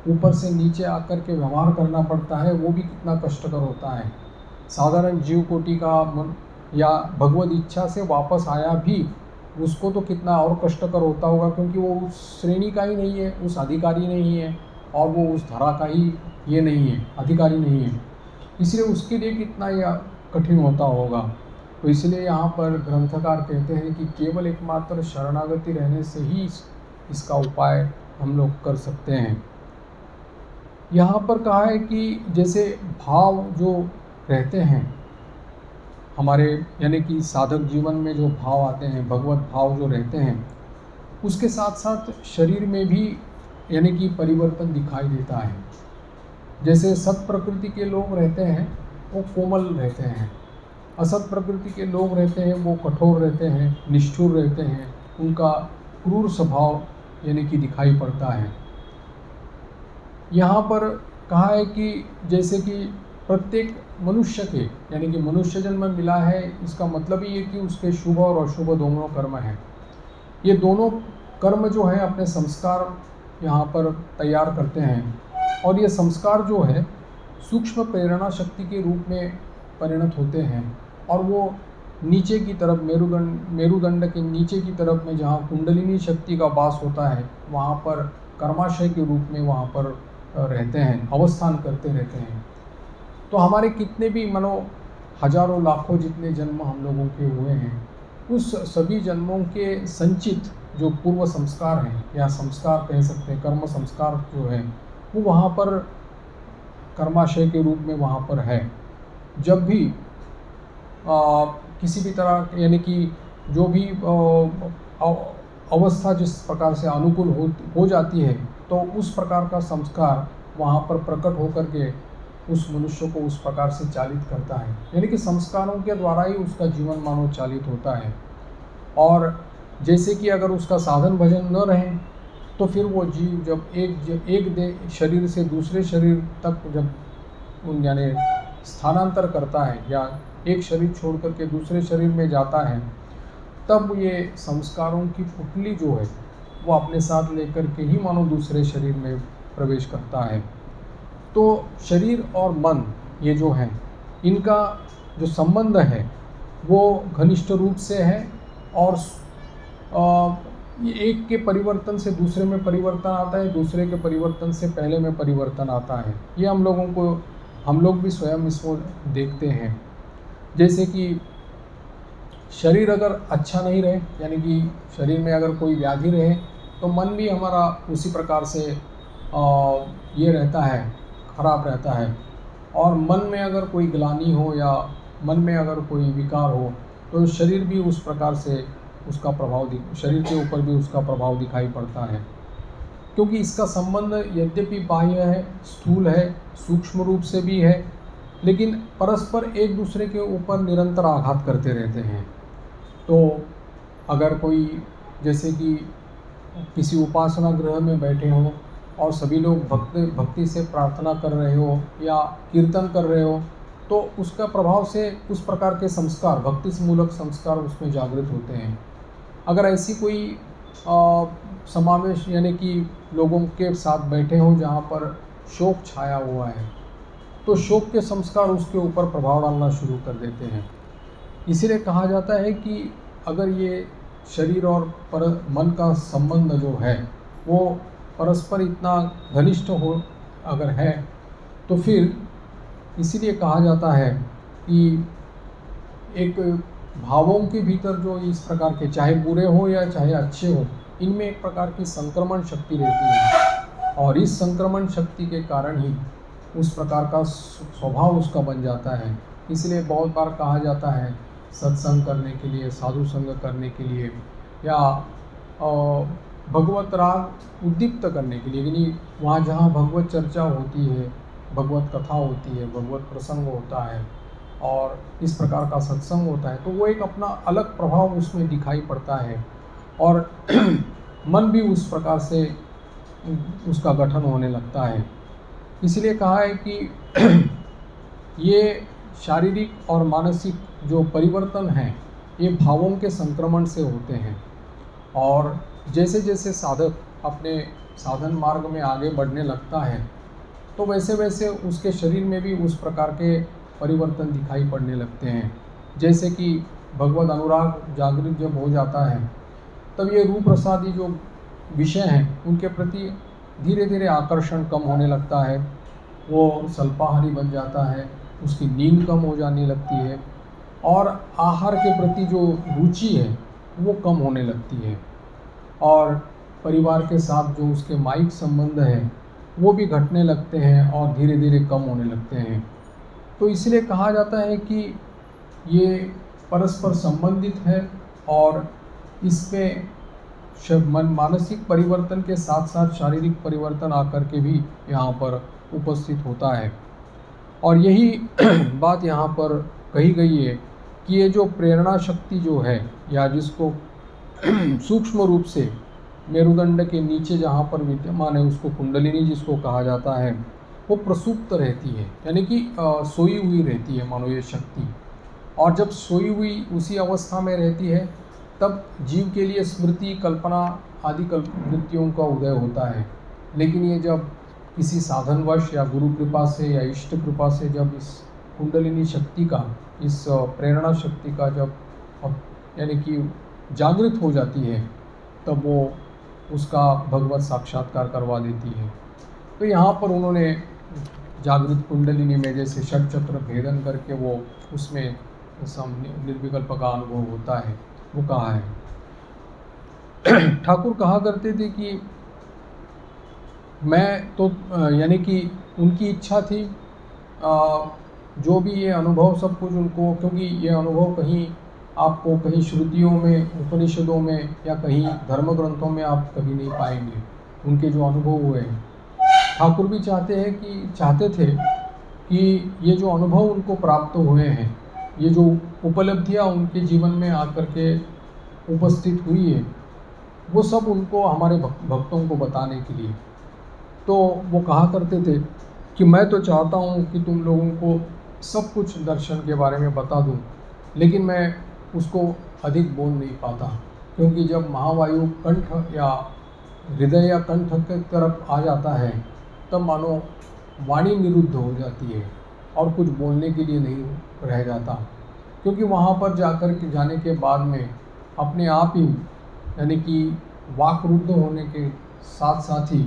ऊपर से नीचे आकर के व्यवहार करना पड़ता है, वो भी कितना कष्टकर होता है। साधारण जीव कोटि का मन या भगवत इच्छा से वापस आया भी उसको तो कितना और कष्टकर होता होगा, क्योंकि वो उस श्रेणी का ही नहीं है, उस अधिकारी नहीं है और वो उस धरा का ही ये नहीं है, अधिकारी नहीं है, इसलिए उसके लिए कितना यह कठिन होता होगा। तो इसलिए यहाँ पर ग्रंथकार कहते हैं कि केवल एकमात्र शरणागति रहने से ही इसका उपाय हम लोग कर सकते हैं। यहाँ पर कहा है कि जैसे भाव जो रहते हैं हमारे, यानी कि साधक जीवन में जो भाव आते हैं, भगवत भाव जो रहते हैं, उसके साथ साथ शरीर में भी यानी कि परिवर्तन दिखाई देता है। जैसे सत प्रकृति के लोग रहते हैं वो कोमल रहते हैं, असत प्रकृति के लोग रहते हैं वो कठोर रहते हैं, निष्ठुर रहते हैं, उनका क्रूर स्वभाव यानी कि दिखाई पड़ता है। यहाँ पर कहा है कि जैसे कि प्रत्येक मनुष्य के, यानी कि मनुष्य जन्म मिला है, इसका मतलब ही है कि उसके शुभ और अशुभ दोनों कर्म हैं। ये दोनों कर्म जो है अपने संस्कार यहाँ पर तैयार करते हैं और ये संस्कार जो है सूक्ष्म प्रेरणा शक्ति के रूप में परिणत होते हैं और वो नीचे की तरफ मेरुदंड के नीचे की तरफ में जहाँ कुंडलिनी शक्ति का वास होता है वहाँ पर कर्माशय के रूप में वहाँ पर रहते हैं, अवस्थान करते रहते हैं। तो हमारे कितने भी हजारों लाखों जितने जन्म हम लोगों के हुए हैं, उस सभी जन्मों के संचित जो पूर्व संस्कार हैं या संस्कार कह सकते हैं, कर्म संस्कार जो है वो वहाँ पर कर्माशय के रूप में वहाँ पर है। जब भी किसी भी तरह यानी कि जो भी अवस्था जिस प्रकार से अनुकूल हो जाती है तो उस प्रकार का संस्कार वहाँ पर प्रकट होकर के उस मनुष्य को उस प्रकार से चालित करता है, यानी कि संस्कारों के द्वारा ही उसका जीवन मानव चालित होता है। और जैसे कि अगर उसका साधन भजन न रहे तो फिर वो जीव जब एक शरीर से दूसरे शरीर तक जब यानी स्थानांतर करता है या एक शरीर छोड़ करके दूसरे शरीर में जाता है, तब ये संस्कारों की पुतली जो है वो अपने साथ लेकर के ही मानो दूसरे शरीर में प्रवेश करता है। तो शरीर और मन ये जो है, इनका जो संबंध है वो घनिष्ठ रूप से है, और ये एक के परिवर्तन से दूसरे में परिवर्तन आता है, दूसरे के परिवर्तन से पहले में परिवर्तन आता है। ये हम लोग भी स्वयं इसको देखते हैं। जैसे कि शरीर अगर अच्छा नहीं रहे, यानी कि शरीर में अगर कोई व्याधि रहे, तो मन भी हमारा उसी प्रकार से ये रहता है, खराब रहता है। और मन में अगर कोई ग्लानि हो या मन में अगर कोई विकार हो, तो शरीर भी उस प्रकार से उसका शरीर के ऊपर भी उसका प्रभाव दिखाई पड़ता है। क्योंकि इसका संबंध यद्यपि बाह्य है, स्थूल है, सूक्ष्म रूप से भी है, लेकिन परस्पर एक दूसरे के ऊपर निरंतर आघात करते रहते हैं। तो अगर कोई जैसे कि किसी उपासना गृह में बैठे हों और सभी लोग भक्ति से प्रार्थना कर रहे हो या कीर्तन कर रहे हो, तो उसका प्रभाव से उस प्रकार के संस्कार, भक्ति मूलक संस्कार उसमें जागृत होते हैं। अगर ऐसी कोई समावेश यानी कि लोगों के साथ बैठे हों जहाँ पर शोक छाया हुआ है, तो शोक के संस्कार उसके ऊपर प्रभाव डालना शुरू कर देते हैं। इसीलिए कहा जाता है कि अगर ये शरीर और मन का संबंध जो है वो परस्पर इतना घनिष्ठ हो अगर है, तो फिर इसीलिए कहा जाता है कि एक भावों के भीतर जो इस प्रकार के, चाहे बुरे हो या चाहे अच्छे हो, इनमें एक प्रकार की संक्रमण शक्ति रहती है, और इस संक्रमण शक्ति के कारण ही उस प्रकार का स्वभाव उसका बन जाता है। इसलिए बहुत बार कहा जाता है सत्संग करने के लिए, साधु संग करने के लिए, या भगवत राग उद्दीप्त करने के लिए, यानी वहाँ जहाँ भगवत चर्चा होती है, भगवत कथा होती है, भगवत प्रसंग होता है और इस प्रकार का सत्संग होता है, तो वो एक अपना अलग प्रभाव उसमें दिखाई पड़ता है, और मन भी उस प्रकार से उसका गठन होने लगता है। इसलिए कहा है कि ये शारीरिक और मानसिक जो परिवर्तन हैं, ये भावों के संक्रमण से होते हैं, और जैसे जैसे साधक अपने साधन मार्ग में आगे बढ़ने लगता है, तो वैसे वैसे उसके शरीर में भी उस प्रकार के परिवर्तन दिखाई पड़ने लगते हैं। जैसे कि भगवत अनुराग जागृत जब हो जाता है, तब ये रूप रसादि जो विषय हैं उनके प्रति धीरे धीरे आकर्षण कम होने लगता है, वो स्वल्पाहारी बन जाता है, उसकी नींद कम हो जाने लगती है, और आहार के प्रति जो रुचि है वो कम होने लगती है, और परिवार के साथ जो उसके माइक संबंध है वो भी घटने लगते हैं और धीरे धीरे कम होने लगते हैं। तो इसलिए कहा जाता है कि ये परस्पर संबंधित है, और इसमें मानसिक परिवर्तन के साथ साथ शारीरिक परिवर्तन आकर के भी यहाँ पर उपस्थित होता है। और यही बात यहाँ पर कही गई है कि ये जो प्रेरणा शक्ति जो है, या जिसको सूक्ष्म रूप से मेरुदंड के नीचे जहाँ पर विद्यमान है, उसको कुंडलिनी जिसको कहा जाता है, वो प्रसुप्त रहती है, यानी कि सोई हुई रहती है मानो ये शक्ति। और जब सोई हुई उसी अवस्था में रहती है, तब जीव के लिए स्मृति, कल्पना आदि वृत्तियों का उदय होता है। लेकिन ये जब किसी साधनवश या गुरु कृपा से या इष्ट कृपा से जब इस कुंडलिनी शक्ति का, इस प्रेरणा शक्ति का जब यानी कि जागृत हो जाती है, तब वो उसका भगवत साक्षात्कार करवा देती है। तो यहाँ पर उन्होंने जागृत कुंडलिनी में जैसे षटचक्र भेदन करके वो उसमें निर्विकल्प का अनुभव होता है, वो कहा है। ठाकुर कहा करते थे कि मैं तो यानी कि उनकी इच्छा थी जो भी ये अनुभव सब कुछ उनको, क्योंकि ये अनुभव कहीं आपको कहीं श्रुतियों में, उपनिषदों में या कहीं धर्म ग्रंथों में आप कभी नहीं पाएंगे। उनके जो अनुभव हुए हैं, ठाकुर भी चाहते थे कि ये जो अनुभव उनको प्राप्त हुए हैं, ये जो उपलब्धियाँ उनके जीवन में आकर के उपस्थित हुई है, वो सब उनको हमारे भक्तों को बताने के लिए। तो वो कहा करते थे कि मैं तो चाहता हूँ कि तुम लोगों को सब कुछ दर्शन के बारे में बता दूँ, लेकिन मैं उसको अधिक बोल नहीं पाता, क्योंकि जब महावायु कंठ या हृदय या कंठ की तरफ आ जाता है, तब मानो वाणी निरुद्ध हो जाती है और कुछ बोलने के लिए नहीं रह जाता। क्योंकि वहाँ पर जाकर के जाने के बाद में अपने आप ही यानी कि वाक रुद्ध होने के साथ साथ ही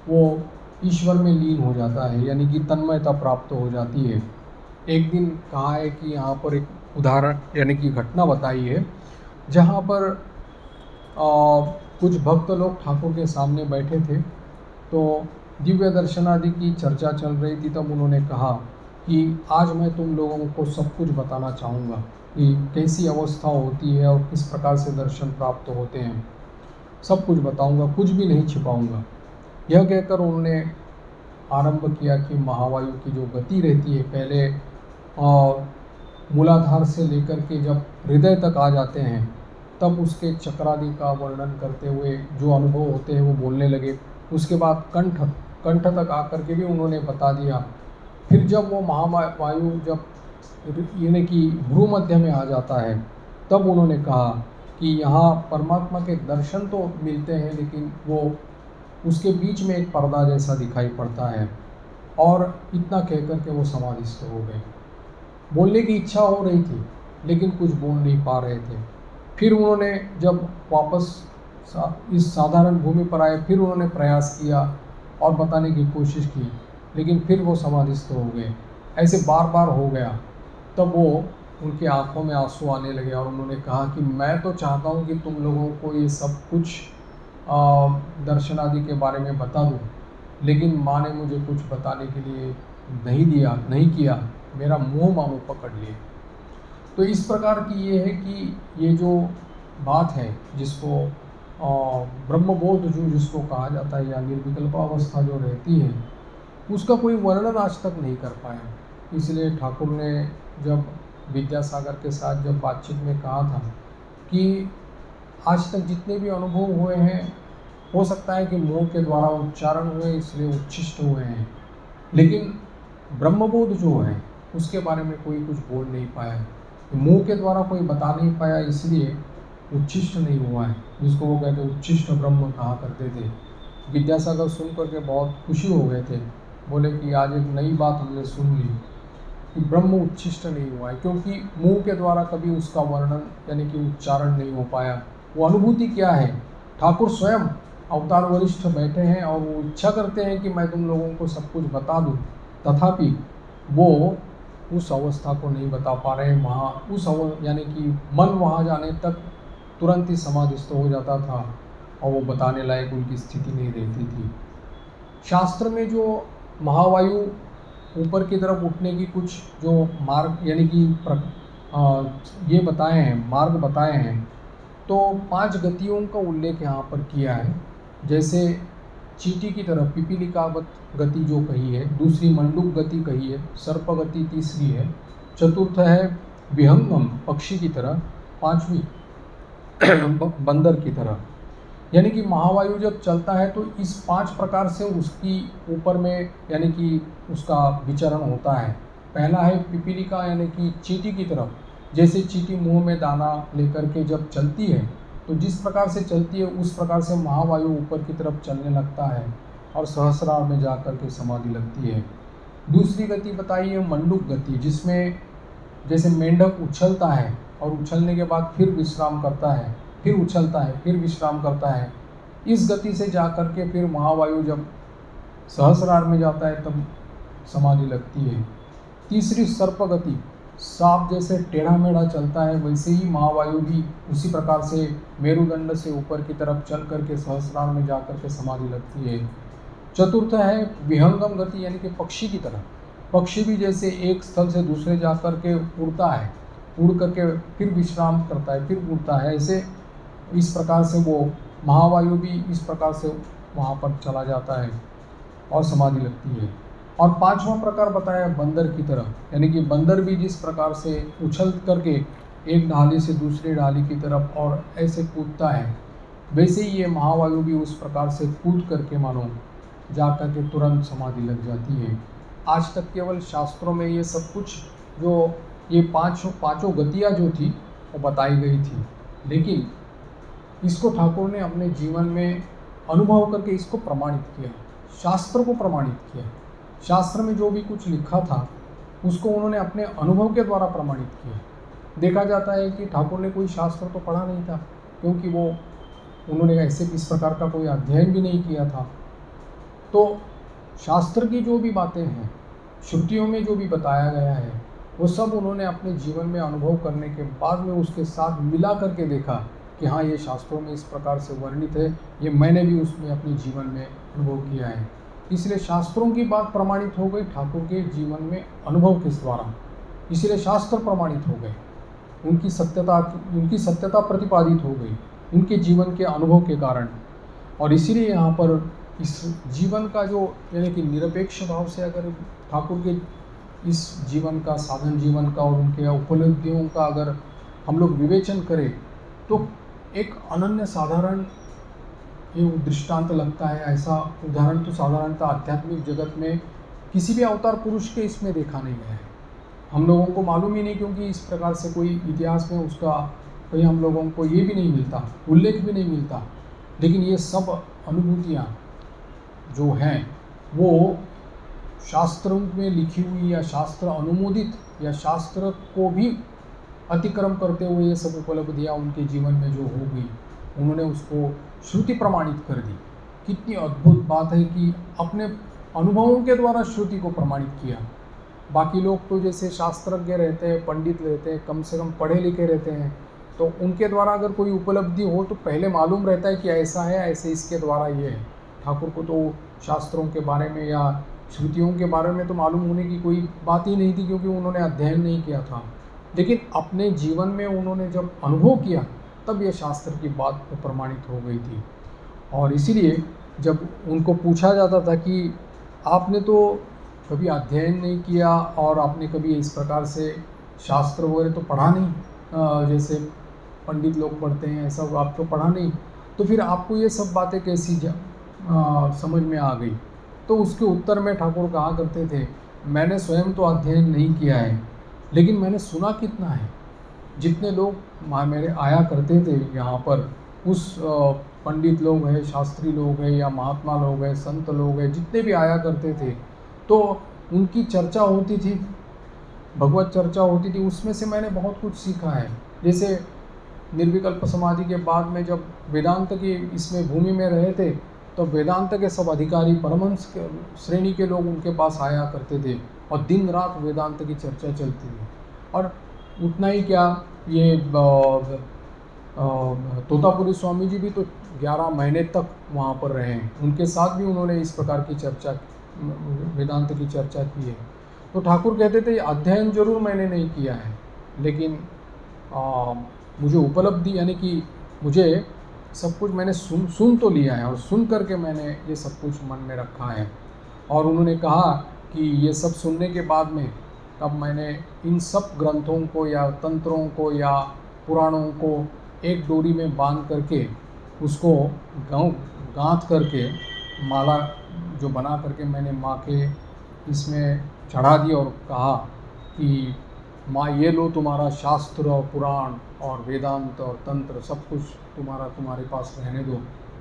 वो ईश्वर में लीन हो जाता है, यानी कि तन्मयता प्राप्त हो जाती है। एक दिन कहा है कि यहाँ पर एक उदाहरण यानी कि घटना बताई है, जहाँ पर कुछ भक्त लोग ठाकुर के सामने बैठे थे, तो दिव्य दर्शन आदि की चर्चा चल रही थी। तब उन्होंने कहा कि आज मैं तुम लोगों को सब कुछ बताना चाहूँगा कि कैसी अवस्था होती है और किस प्रकार से दर्शन प्राप्त होते हैं। सब कुछ बताऊँगा, कुछ भी नहीं छिपाऊँगा। यह कहकर उन्होंने आरंभ किया कि महावायु की जो गति रहती है, पहले मूलाधार से लेकर के जब हृदय तक आ जाते हैं, तब उसके चक्रादि का वर्णन करते हुए जो अनुभव होते हैं वो बोलने लगे। उसके बाद कंठ तक आकर के भी उन्होंने बता दिया। फिर जब वो महावायु जब यानी कि भ्रू मध्य में आ जाता है, तब उन्होंने कहा कि यहाँ परमात्मा के दर्शन तो मिलते हैं, लेकिन वो उसके बीच में एक पर्दा जैसा दिखाई पड़ता है। और इतना कह कर के वो समाधिस्थ हो गए। बोलने की इच्छा हो रही थी, लेकिन कुछ बोल नहीं पा रहे थे। फिर उन्होंने जब वापस इस साधारण भूमि पर आए, फिर उन्होंने प्रयास किया और बताने की कोशिश की, लेकिन फिर वो समाधिस्थ हो गए। ऐसे बार बार हो गया। तब वो उनके आंखों में आंसू आने लगे और उन्होंने कहा कि मैं तो चाहता हूँ कि तुम लोगों को ये सब कुछ दर्शन आदि के बारे में बता दूँ, लेकिन माँ ने मुझे कुछ बताने के लिए नहीं किया, मेरा मुँह मानो पकड़ लिए। तो इस प्रकार की ये है कि ये जो बात है, जिसको ब्रह्मबोध जिसको कहा जाता है, या निर्विकल्प अवस्था जो रहती है, उसका कोई वर्णन आज तक नहीं कर पाया। इसलिए ठाकुर ने जब विद्यासागर के साथ जब बातचीत में कहा था कि आज तक जितने भी अनुभव हुए हैं, हो सकता है कि मुंह के द्वारा उच्चारण हुए, इसलिए उच्छिष्ट हुए हैं, लेकिन ब्रह्मबोध जो है उसके बारे में कोई कुछ बोल नहीं पाया। मुंह के द्वारा कोई बता नहीं पाया, इसलिए उच्छिष्ट नहीं हुआ है, जिसको वो कहते उच्छिष्ट ब्रह्म कहा करते थे। विद्यासागर सुन करके बहुत खुशी हो गए थे, बोले कि आज एक नई बात हमने सुन ली कि ब्रह्म उच्छिष्ट नहीं हुआ है, क्योंकि मुंह के द्वारा कभी उसका वर्णन यानी कि उच्चारण नहीं हो पाया। वो अनुभूति क्या है, ठाकुर स्वयं अवतार वरिष्ठ बैठे हैं और वो इच्छा करते हैं कि मैं तुम लोगों को सब कुछ बता दूं, तथापि वो उस अवस्था को नहीं बता पा रहे हैं। वहाँ यानी कि मन वहाँ जाने तक तुरंत ही समाधिस्थ हो जाता था और वो बताने लायक उनकी स्थिति नहीं रहती थी। शास्त्र में जो महावायु ऊपर की तरफ उठने की कुछ जो मार्ग यानी कि ये बताए हैं, मार्ग बताए हैं, तो 5 गतियों का उल्लेख यहाँ पर किया है। जैसे चींटी की तरफ पिपीलिकावत गति जो कही है, दूसरी मंडूक गति कही है, सर्प गति तीसरी है, चतुर्थ है विहंगम पक्षी की तरह, 5वीं बंदर की तरह। यानी कि महावायु जब चलता है तो इस 5 प्रकार से उसकी ऊपर में यानी कि उसका विचरण होता है। पहला है पिपीलिका यानी कि चींटी की तरफ, जैसे चींटी मुंह में दाना लेकर के जब चलती है, तो जिस प्रकार से चलती है उस प्रकार से महावायु ऊपर की तरफ चलने लगता है और सहस्रार में जा कर के समाधि लगती है। दूसरी गति बताई है मंडूक गति, जिसमें जैसे मेंढक उछलता है और उछलने के बाद फिर विश्राम करता है, फिर उछलता है, फिर विश्राम करता है। इस गति से जा कर के फिर महावायु जब सहस्रार में जाता है तब समाधि लगती है। तीसरी सर्प गति, सांप जैसे टेढ़ा मेढ़ा चलता है वैसे ही महावायु भी उसी प्रकार से मेरुदंड से ऊपर की तरफ चल करके सहस्रार में जा करके समाधि लगती है। चतुर्थ है विहंगम गति यानी कि पक्षी की तरह, पक्षी भी जैसे एक स्थल से दूसरे जा करके उड़ता है, उड़ करके फिर विश्राम करता है, फिर उड़ता है, ऐसे इस प्रकार से वो महावायु भी इस प्रकार से वहाँ पर चला जाता है और समाधि लगती है। और पांचवा प्रकार बताया बंदर की तरह, यानी कि बंदर भी जिस प्रकार से उछल करके एक ढाली से दूसरी ढाली की तरफ और ऐसे कूदता है, वैसे ही ये महावायु भी उस प्रकार से कूद करके मानो जा कर के तुरंत समाधि लग जाती है। आज तक केवल शास्त्रों में ये सब कुछ जो ये पांचों गतियाँ जो थी वो बताई गई थी, लेकिन इसको ठाकुर ने अपने जीवन में अनुभव करके इसको प्रमाणित किया, शास्त्र को प्रमाणित किया। शास्त्र में जो भी कुछ लिखा था उसको उन्होंने अपने अनुभव के द्वारा प्रमाणित किया। देखा जाता है कि ठाकुर ने कोई शास्त्र तो पढ़ा नहीं था, क्योंकि वो उन्होंने ऐसे इस प्रकार का कोई अध्ययन भी नहीं किया था। तो शास्त्र की जो भी बातें हैं, श्रुतियों में जो भी बताया गया है, वो सब उन्होंने अपने जीवन में अनुभव करने के बाद में उसके साथ मिला करके देखा कि हाँ, ये शास्त्रों में इस प्रकार से वर्णित है, ये मैंने भी उसमें अपने जीवन में अनुभव किया है। इसलिए शास्त्रों की बात प्रमाणित हो गई ठाकुर के जीवन में अनुभव के द्वारा, इसलिए शास्त्र प्रमाणित हो गए, उनकी सत्यता प्रतिपादित हो गई उनके जीवन के अनुभव के कारण। और इसीलिए यहाँ पर इस जीवन का जो यानी कि निरपेक्ष भाव से अगर ठाकुर के इस जीवन का, साधन जीवन का और उनके उपलब्धियों का अगर हम लोग विवेचन करें तो एक अनन्य साधारण ये दृष्टांत लगता है। ऐसा उदाहरण तो साधारणतः आध्यात्मिक जगत में किसी भी अवतार पुरुष के इसमें देखा नहीं गया है। हम लोगों को मालूम ही नहीं, क्योंकि इस प्रकार से कोई इतिहास में उसका कहीं हम लोगों को ये भी नहीं मिलता, उल्लेख भी नहीं मिलता। लेकिन ये सब अनुभूतियाँ जो हैं वो शास्त्रों में लिखी हुई या शास्त्र अनुमोदित या शास्त्र को भी अतिक्रम करते हुए ये सब उपलब्धियाँ उनके जीवन में जो हो गई, उन्होंने उसको श्रुति प्रमाणित कर दी। कितनी अद्भुत बात है कि अपने अनुभवों के द्वारा श्रुति को प्रमाणित किया। बाकी लोग तो जैसे शास्त्रज्ञ रहते हैं, पंडित रहते हैं, कम से कम पढ़े लिखे रहते हैं, तो उनके द्वारा अगर कोई उपलब्धि हो तो पहले मालूम रहता है कि ऐसा है, ऐसे इसके द्वारा ये है। ठाकुर को तो शास्त्रों के बारे में या श्रुतियों के बारे में तो मालूम होने की कोई बात ही नहीं थी, क्योंकि उन्होंने अध्ययन नहीं किया था। लेकिन अपने जीवन में उन्होंने जब अनुभव किया तब ये शास्त्र की बात प्रमाणित हो गई थी। और इसीलिए जब उनको पूछा जाता था कि आपने तो कभी अध्ययन नहीं किया और आपने कभी इस प्रकार से शास्त्र वगैरह तो पढ़ा नहीं, जैसे पंडित लोग पढ़ते हैं ऐसा आप तो पढ़ा नहीं, तो फिर आपको ये सब बातें कैसी समझ में आ गई? तो उसके उत्तर में ठाकुर कहा करते थे, मैंने स्वयं तो अध्ययन नहीं किया है, लेकिन मैंने सुना कितना है। जितने लोग मेरे आया करते थे यहाँ पर, उस पंडित लोग हैं, शास्त्री लोग हैं या महात्मा लोग हैं, संत लोग हैं, जितने भी आया करते थे, तो उनकी चर्चा होती थी, भगवत चर्चा होती थी, उसमें से मैंने बहुत कुछ सीखा है। जैसे निर्विकल्प समाधि के बाद में जब वेदांत की इसमें भूमि में रहे थे, तो वेदांत के सब अधिकारी परमहंस श्रेणी के लोग उनके पास आया करते थे और दिन रात वेदांत की चर्चा चलती थी। और उतना ही क्या, ये तोतापुरी स्वामी जी भी तो 11 महीने तक वहाँ पर रहे हैं, उनके साथ भी उन्होंने इस प्रकार की चर्चा, वेदांत की चर्चा की है। तो ठाकुर कहते थे अध्ययन जरूर मैंने नहीं किया है, लेकिन मुझे उपलब्धि यानी कि मुझे सब कुछ मैंने सुन तो लिया है, और सुन करके मैंने ये सब कुछ मन में रखा है। और उन्होंने कहा कि ये सब सुनने के बाद में तब मैंने इन सब ग्रंथों को या तंत्रों को या पुराणों को एक डोरी में बांध करके उसको गांथ करके माला जो बना करके मैंने माँ के इसमें चढ़ा दी और कहा कि माँ ये लो तुम्हारा शास्त्र और पुराण और वेदांत और तंत्र सब कुछ तुम्हारे पास रहने दो,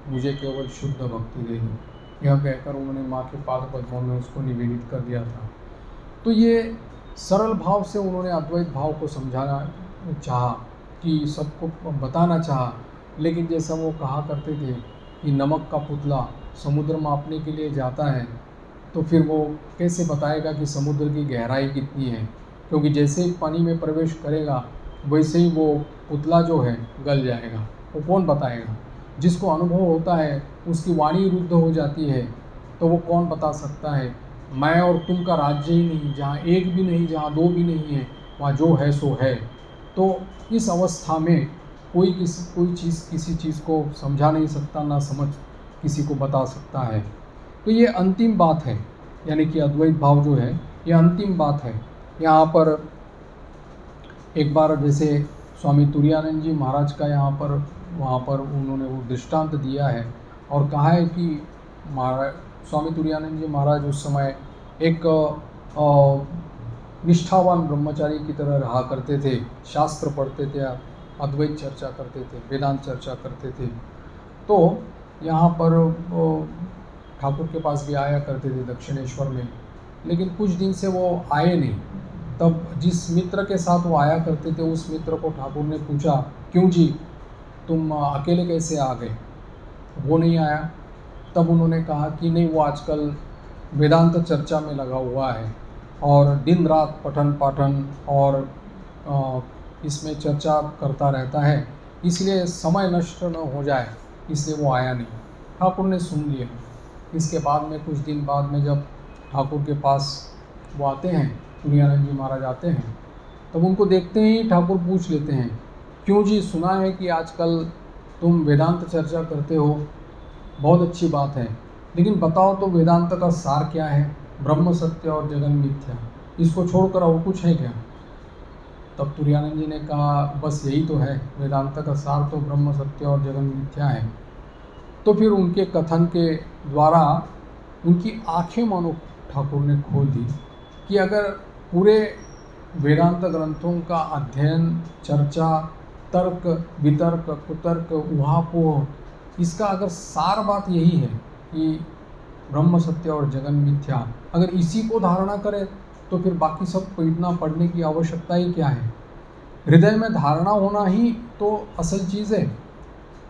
मुझे केवल शुद्ध भक्ति दे दो। यह कहकर उन्होंने माँ के पाद पद्मों में उसको निवेदित कर दिया था। तो ये सरल भाव से उन्होंने अद्वैत भाव को समझाना चाहा, कि सबको बताना चाहा। लेकिन जैसा वो कहा करते थे कि नमक का पुतला समुद्र मापने के लिए जाता है, तो फिर वो कैसे बताएगा कि समुद्र की गहराई कितनी है, क्योंकि जैसे ही पानी में प्रवेश करेगा वैसे ही वो पुतला जो है गल जाएगा। वो कौन बताएगा? जिसको अनुभव होता है उसकी वाणी रुद्ध हो जाती है, तो वो कौन बता सकता है? मैं और तुम का राज्य ही नहीं, जहाँ एक भी नहीं, जहाँ दो भी नहीं है, वहाँ जो है सो है। तो इस अवस्था में कोई चीज़ किसी चीज़ को समझा नहीं सकता, ना समझ किसी को बता सकता है। तो ये अंतिम बात है यानी कि अद्वैत भाव जो है ये अंतिम बात है। यहाँ पर एक बार जैसे स्वामी तुरानंद जी महाराज का वहाँ पर उन्होंने वो दृष्टांत दिया है और कहा है कि स्वामी तुरानंद जी महाराज उस समय एक निष्ठावान ब्रह्मचारी की तरह रहा करते थे, शास्त्र पढ़ते थे, अद्वैत चर्चा करते थे, वेदांत चर्चा करते थे। तो यहाँ पर ठाकुर के पास भी आया करते थे दक्षिणेश्वर में, लेकिन कुछ दिन से वो आए नहीं। तब जिस मित्र के साथ वो आया करते थे उस मित्र को ठाकुर ने पूछा, क्यों जी तुम अकेले कैसे आ गए, वो नहीं आया? तब उन्होंने कहा कि नहीं, वो आजकल वेदांत चर्चा में लगा हुआ है और दिन रात पठन पाठन और इसमें चर्चा करता रहता है, इसलिए समय नष्ट न हो जाए, इसलिए वो आया नहीं। ठाकुर ने सुन लिया। इसके बाद में कुछ दिन बाद में जब ठाकुर के पास वो आते हैं, तुरानंद जी महाराज आते हैं, तब उनको देखते ही ठाकुर पूछ लेते हैं, क्यों जी, सुना है कि आजकल तुम वेदांत चर्चा करते हो, बहुत अच्छी बात है, लेकिन बताओ तो वेदांत का सार क्या है? ब्रह्म सत्य और जगन मिथ्या, इसको छोड़कर और कुछ है क्या? तब तुरानंद जी ने कहा, बस यही तो है, वेदांत का सार तो ब्रह्म सत्य और जगन मिथ्या है। तो फिर उनके कथन के द्वारा उनकी आंखें मानो ठाकुर ने खोल दी कि अगर पूरे वेदांत ग्रंथों का अध्ययन, चर्चा, तर्क वितर्क कुतर्क उहापोह, इसका अगर सार बात यही है कि ब्रह्म सत्य और जगन मिथ्या, अगर इसी को धारणा करें तो फिर बाकी सब पढ़ने की आवश्यकता ही क्या है? हृदय में धारणा होना ही तो असल चीज़ है।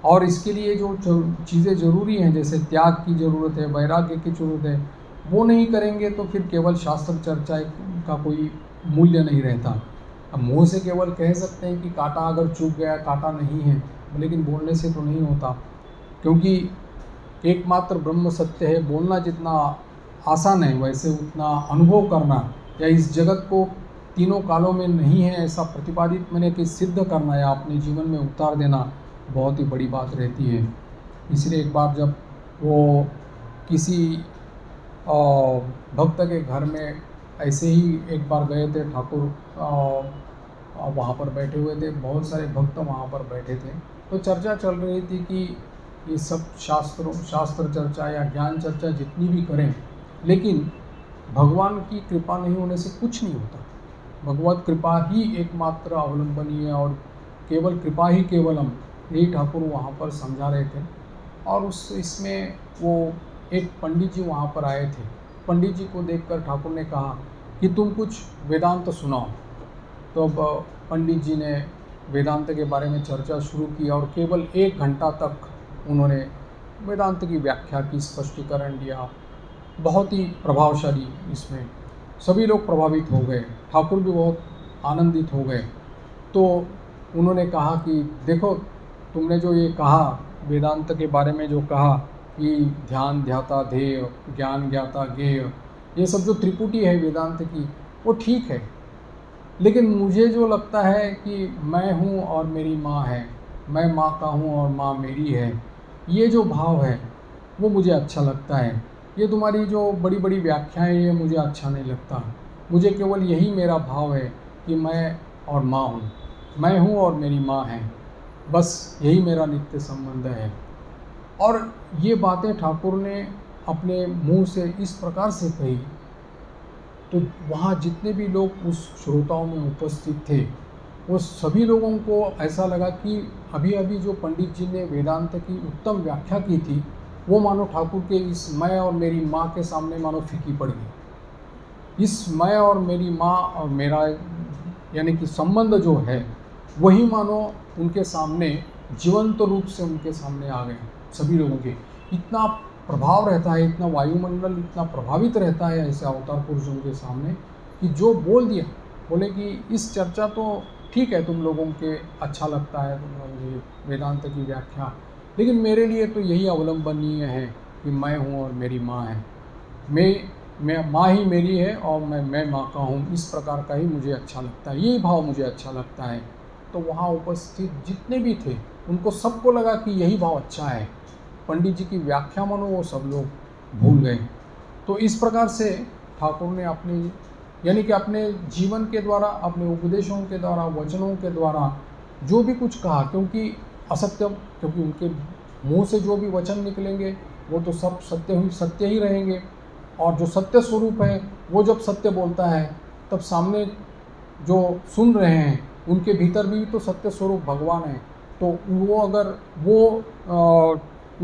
और इसके लिए जो चीज़ें ज़रूरी हैं, जैसे त्याग की ज़रूरत है, वैराग्य की ज़रूरत है, वो नहीं करेंगे तो फिर केवल शास्त्र चर्चा का कोई मूल्य नहीं रहता। अब मुँह से केवल कह सकते हैं कि कांटा अगर चुभ गया, कांटा नहीं है, लेकिन बोलने से तो नहीं होता, क्योंकि एकमात्र ब्रह्म सत्य है। बोलना जितना आसान है, वैसे उतना अनुभव करना या इस जगत को तीनों कालों में नहीं है ऐसा प्रतिपादित मैंने कि सिद्ध करना या अपने जीवन में उतार देना बहुत ही बड़ी बात रहती है। इसलिए एक बार जब वो किसी भक्त के घर में ऐसे ही एक बार गए थे, ठाकुर वहाँ पर बैठे हुए थे, बहुत सारे भक्त वहाँ पर बैठे थे, तो चर्चा चल रही थी कि ये सब शास्त्र चर्चा या ज्ञान चर्चा जितनी भी करें, लेकिन भगवान की कृपा नहीं होने से कुछ नहीं होता। भगवत कृपा ही एकमात्र अवलंबनीय है और केवल कृपा ही केवलम, यही ठाकुर वहाँ पर समझा रहे थे। और इसमें वो एक पंडित जी वहाँ पर आए थे। पंडित जी को देखकर ठाकुर ने कहा कि तुम कुछ वेदांत सुनाओ। तो अब पंडित जी ने वेदांत के बारे में चर्चा शुरू की और केवल 1 घंटा तक उन्होंने वेदांत की व्याख्या की, स्पष्टीकरण दिया, बहुत ही प्रभावशाली। इसमें सभी लोग प्रभावित हो गए, ठाकुर भी बहुत आनंदित हो गए। तो उन्होंने कहा कि देखो, तुमने जो ये कहा वेदांत के बारे में, जो कहा कि ध्यान ध्याता ध्येय, ज्ञान ज्ञाता ज्ञेय, ये सब जो त्रिपुटी है वेदांत की, वो ठीक है, लेकिन मुझे जो लगता है कि मैं हूँ और मेरी माँ है, मैं माँ का हूँ और माँ मेरी है, ये जो भाव है वो मुझे अच्छा लगता है। ये तुम्हारी जो बड़ी बड़ी व्याख्याएं, ये मुझे अच्छा नहीं लगता। मुझे केवल यही मेरा भाव है कि मैं और माँ हूँ, मैं हूँ और मेरी माँ है, बस यही मेरा नित्य संबंध है। और ये बातें ठाकुर ने अपने मुंह से इस प्रकार से कही, तो वहाँ जितने भी लोग उस श्रोताओं में उपस्थित थे, वो सभी लोगों को ऐसा लगा कि अभी अभी जो पंडित जी ने वेदांत की उत्तम व्याख्या की थी, वो मानो ठाकुर के इस मैं और मेरी माँ के सामने मानो फीकी पड़ गई। इस मैं और मेरी माँ और मेरा यानी कि संबंध जो है, वही मानो उनके सामने जीवंत रूप से उनके सामने आ गए। सभी लोगों के इतना प्रभाव रहता है, इतना वायुमंडल इतना प्रभावित रहता है ऐसे अवतार पुरुषों के सामने कि जो बोल दिया, बोले कि इस चर्चा तो ठीक है, तुम लोगों के अच्छा लगता है तुम वेदांत की व्याख्या, लेकिन मेरे लिए तो यही अवलंबनीय है कि मैं हूँ और मेरी माँ है, मैं माँ ही मेरी है और मैं माँ का हूँ, इस प्रकार का ही मुझे अच्छा लगता है, यही भाव मुझे अच्छा लगता है। तो वहाँ उपस्थित जितने भी थे उनको सबको लगा कि यही भाव अच्छा है। पंडित जी की व्याख्या मानो वो सब लोग भूल गए। तो इस प्रकार से ठाकुर ने अपनी यानी कि अपने जीवन के द्वारा, अपने उपदेशों के द्वारा, वचनों के द्वारा जो भी कुछ कहा, क्योंकि क्योंकि उनके मुंह से जो भी वचन निकलेंगे वो तो सब सत्य ही रहेंगे। और जो सत्य स्वरूप है वो जब सत्य बोलता है तब सामने जो सुन रहे हैं उनके भीतर भी तो सत्य स्वरूप भगवान है। तो वो अगर वो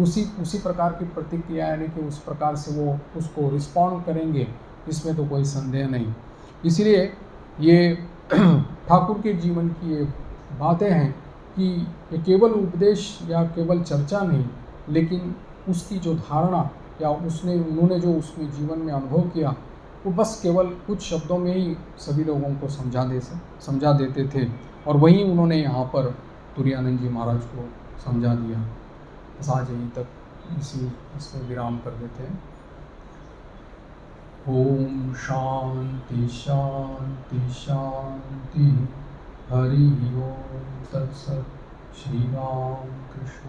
उसी प्रकार की प्रतिक्रिया यानी कि उस प्रकार से वो उसको रिस्पॉन्ड करेंगे, इसमें तो कोई संदेह नहीं। इसलिए ये ठाकुर के जीवन की ये बातें हैं कि ये केवल उपदेश या केवल चर्चा नहीं, लेकिन उसकी जो धारणा या उन्होंने जो उसमें जीवन में अनुभव किया वो बस केवल कुछ शब्दों में ही सभी लोगों को समझा देते थे। और वहीं उन्होंने यहाँ पर तुरानंद जी महाराज को समझा दिया। बस आज यहीं तक इसमें विराम कर देते हैं। ओम शांति शांति शांति। हरि ओम तत्सत। श्री राम कृष्ण।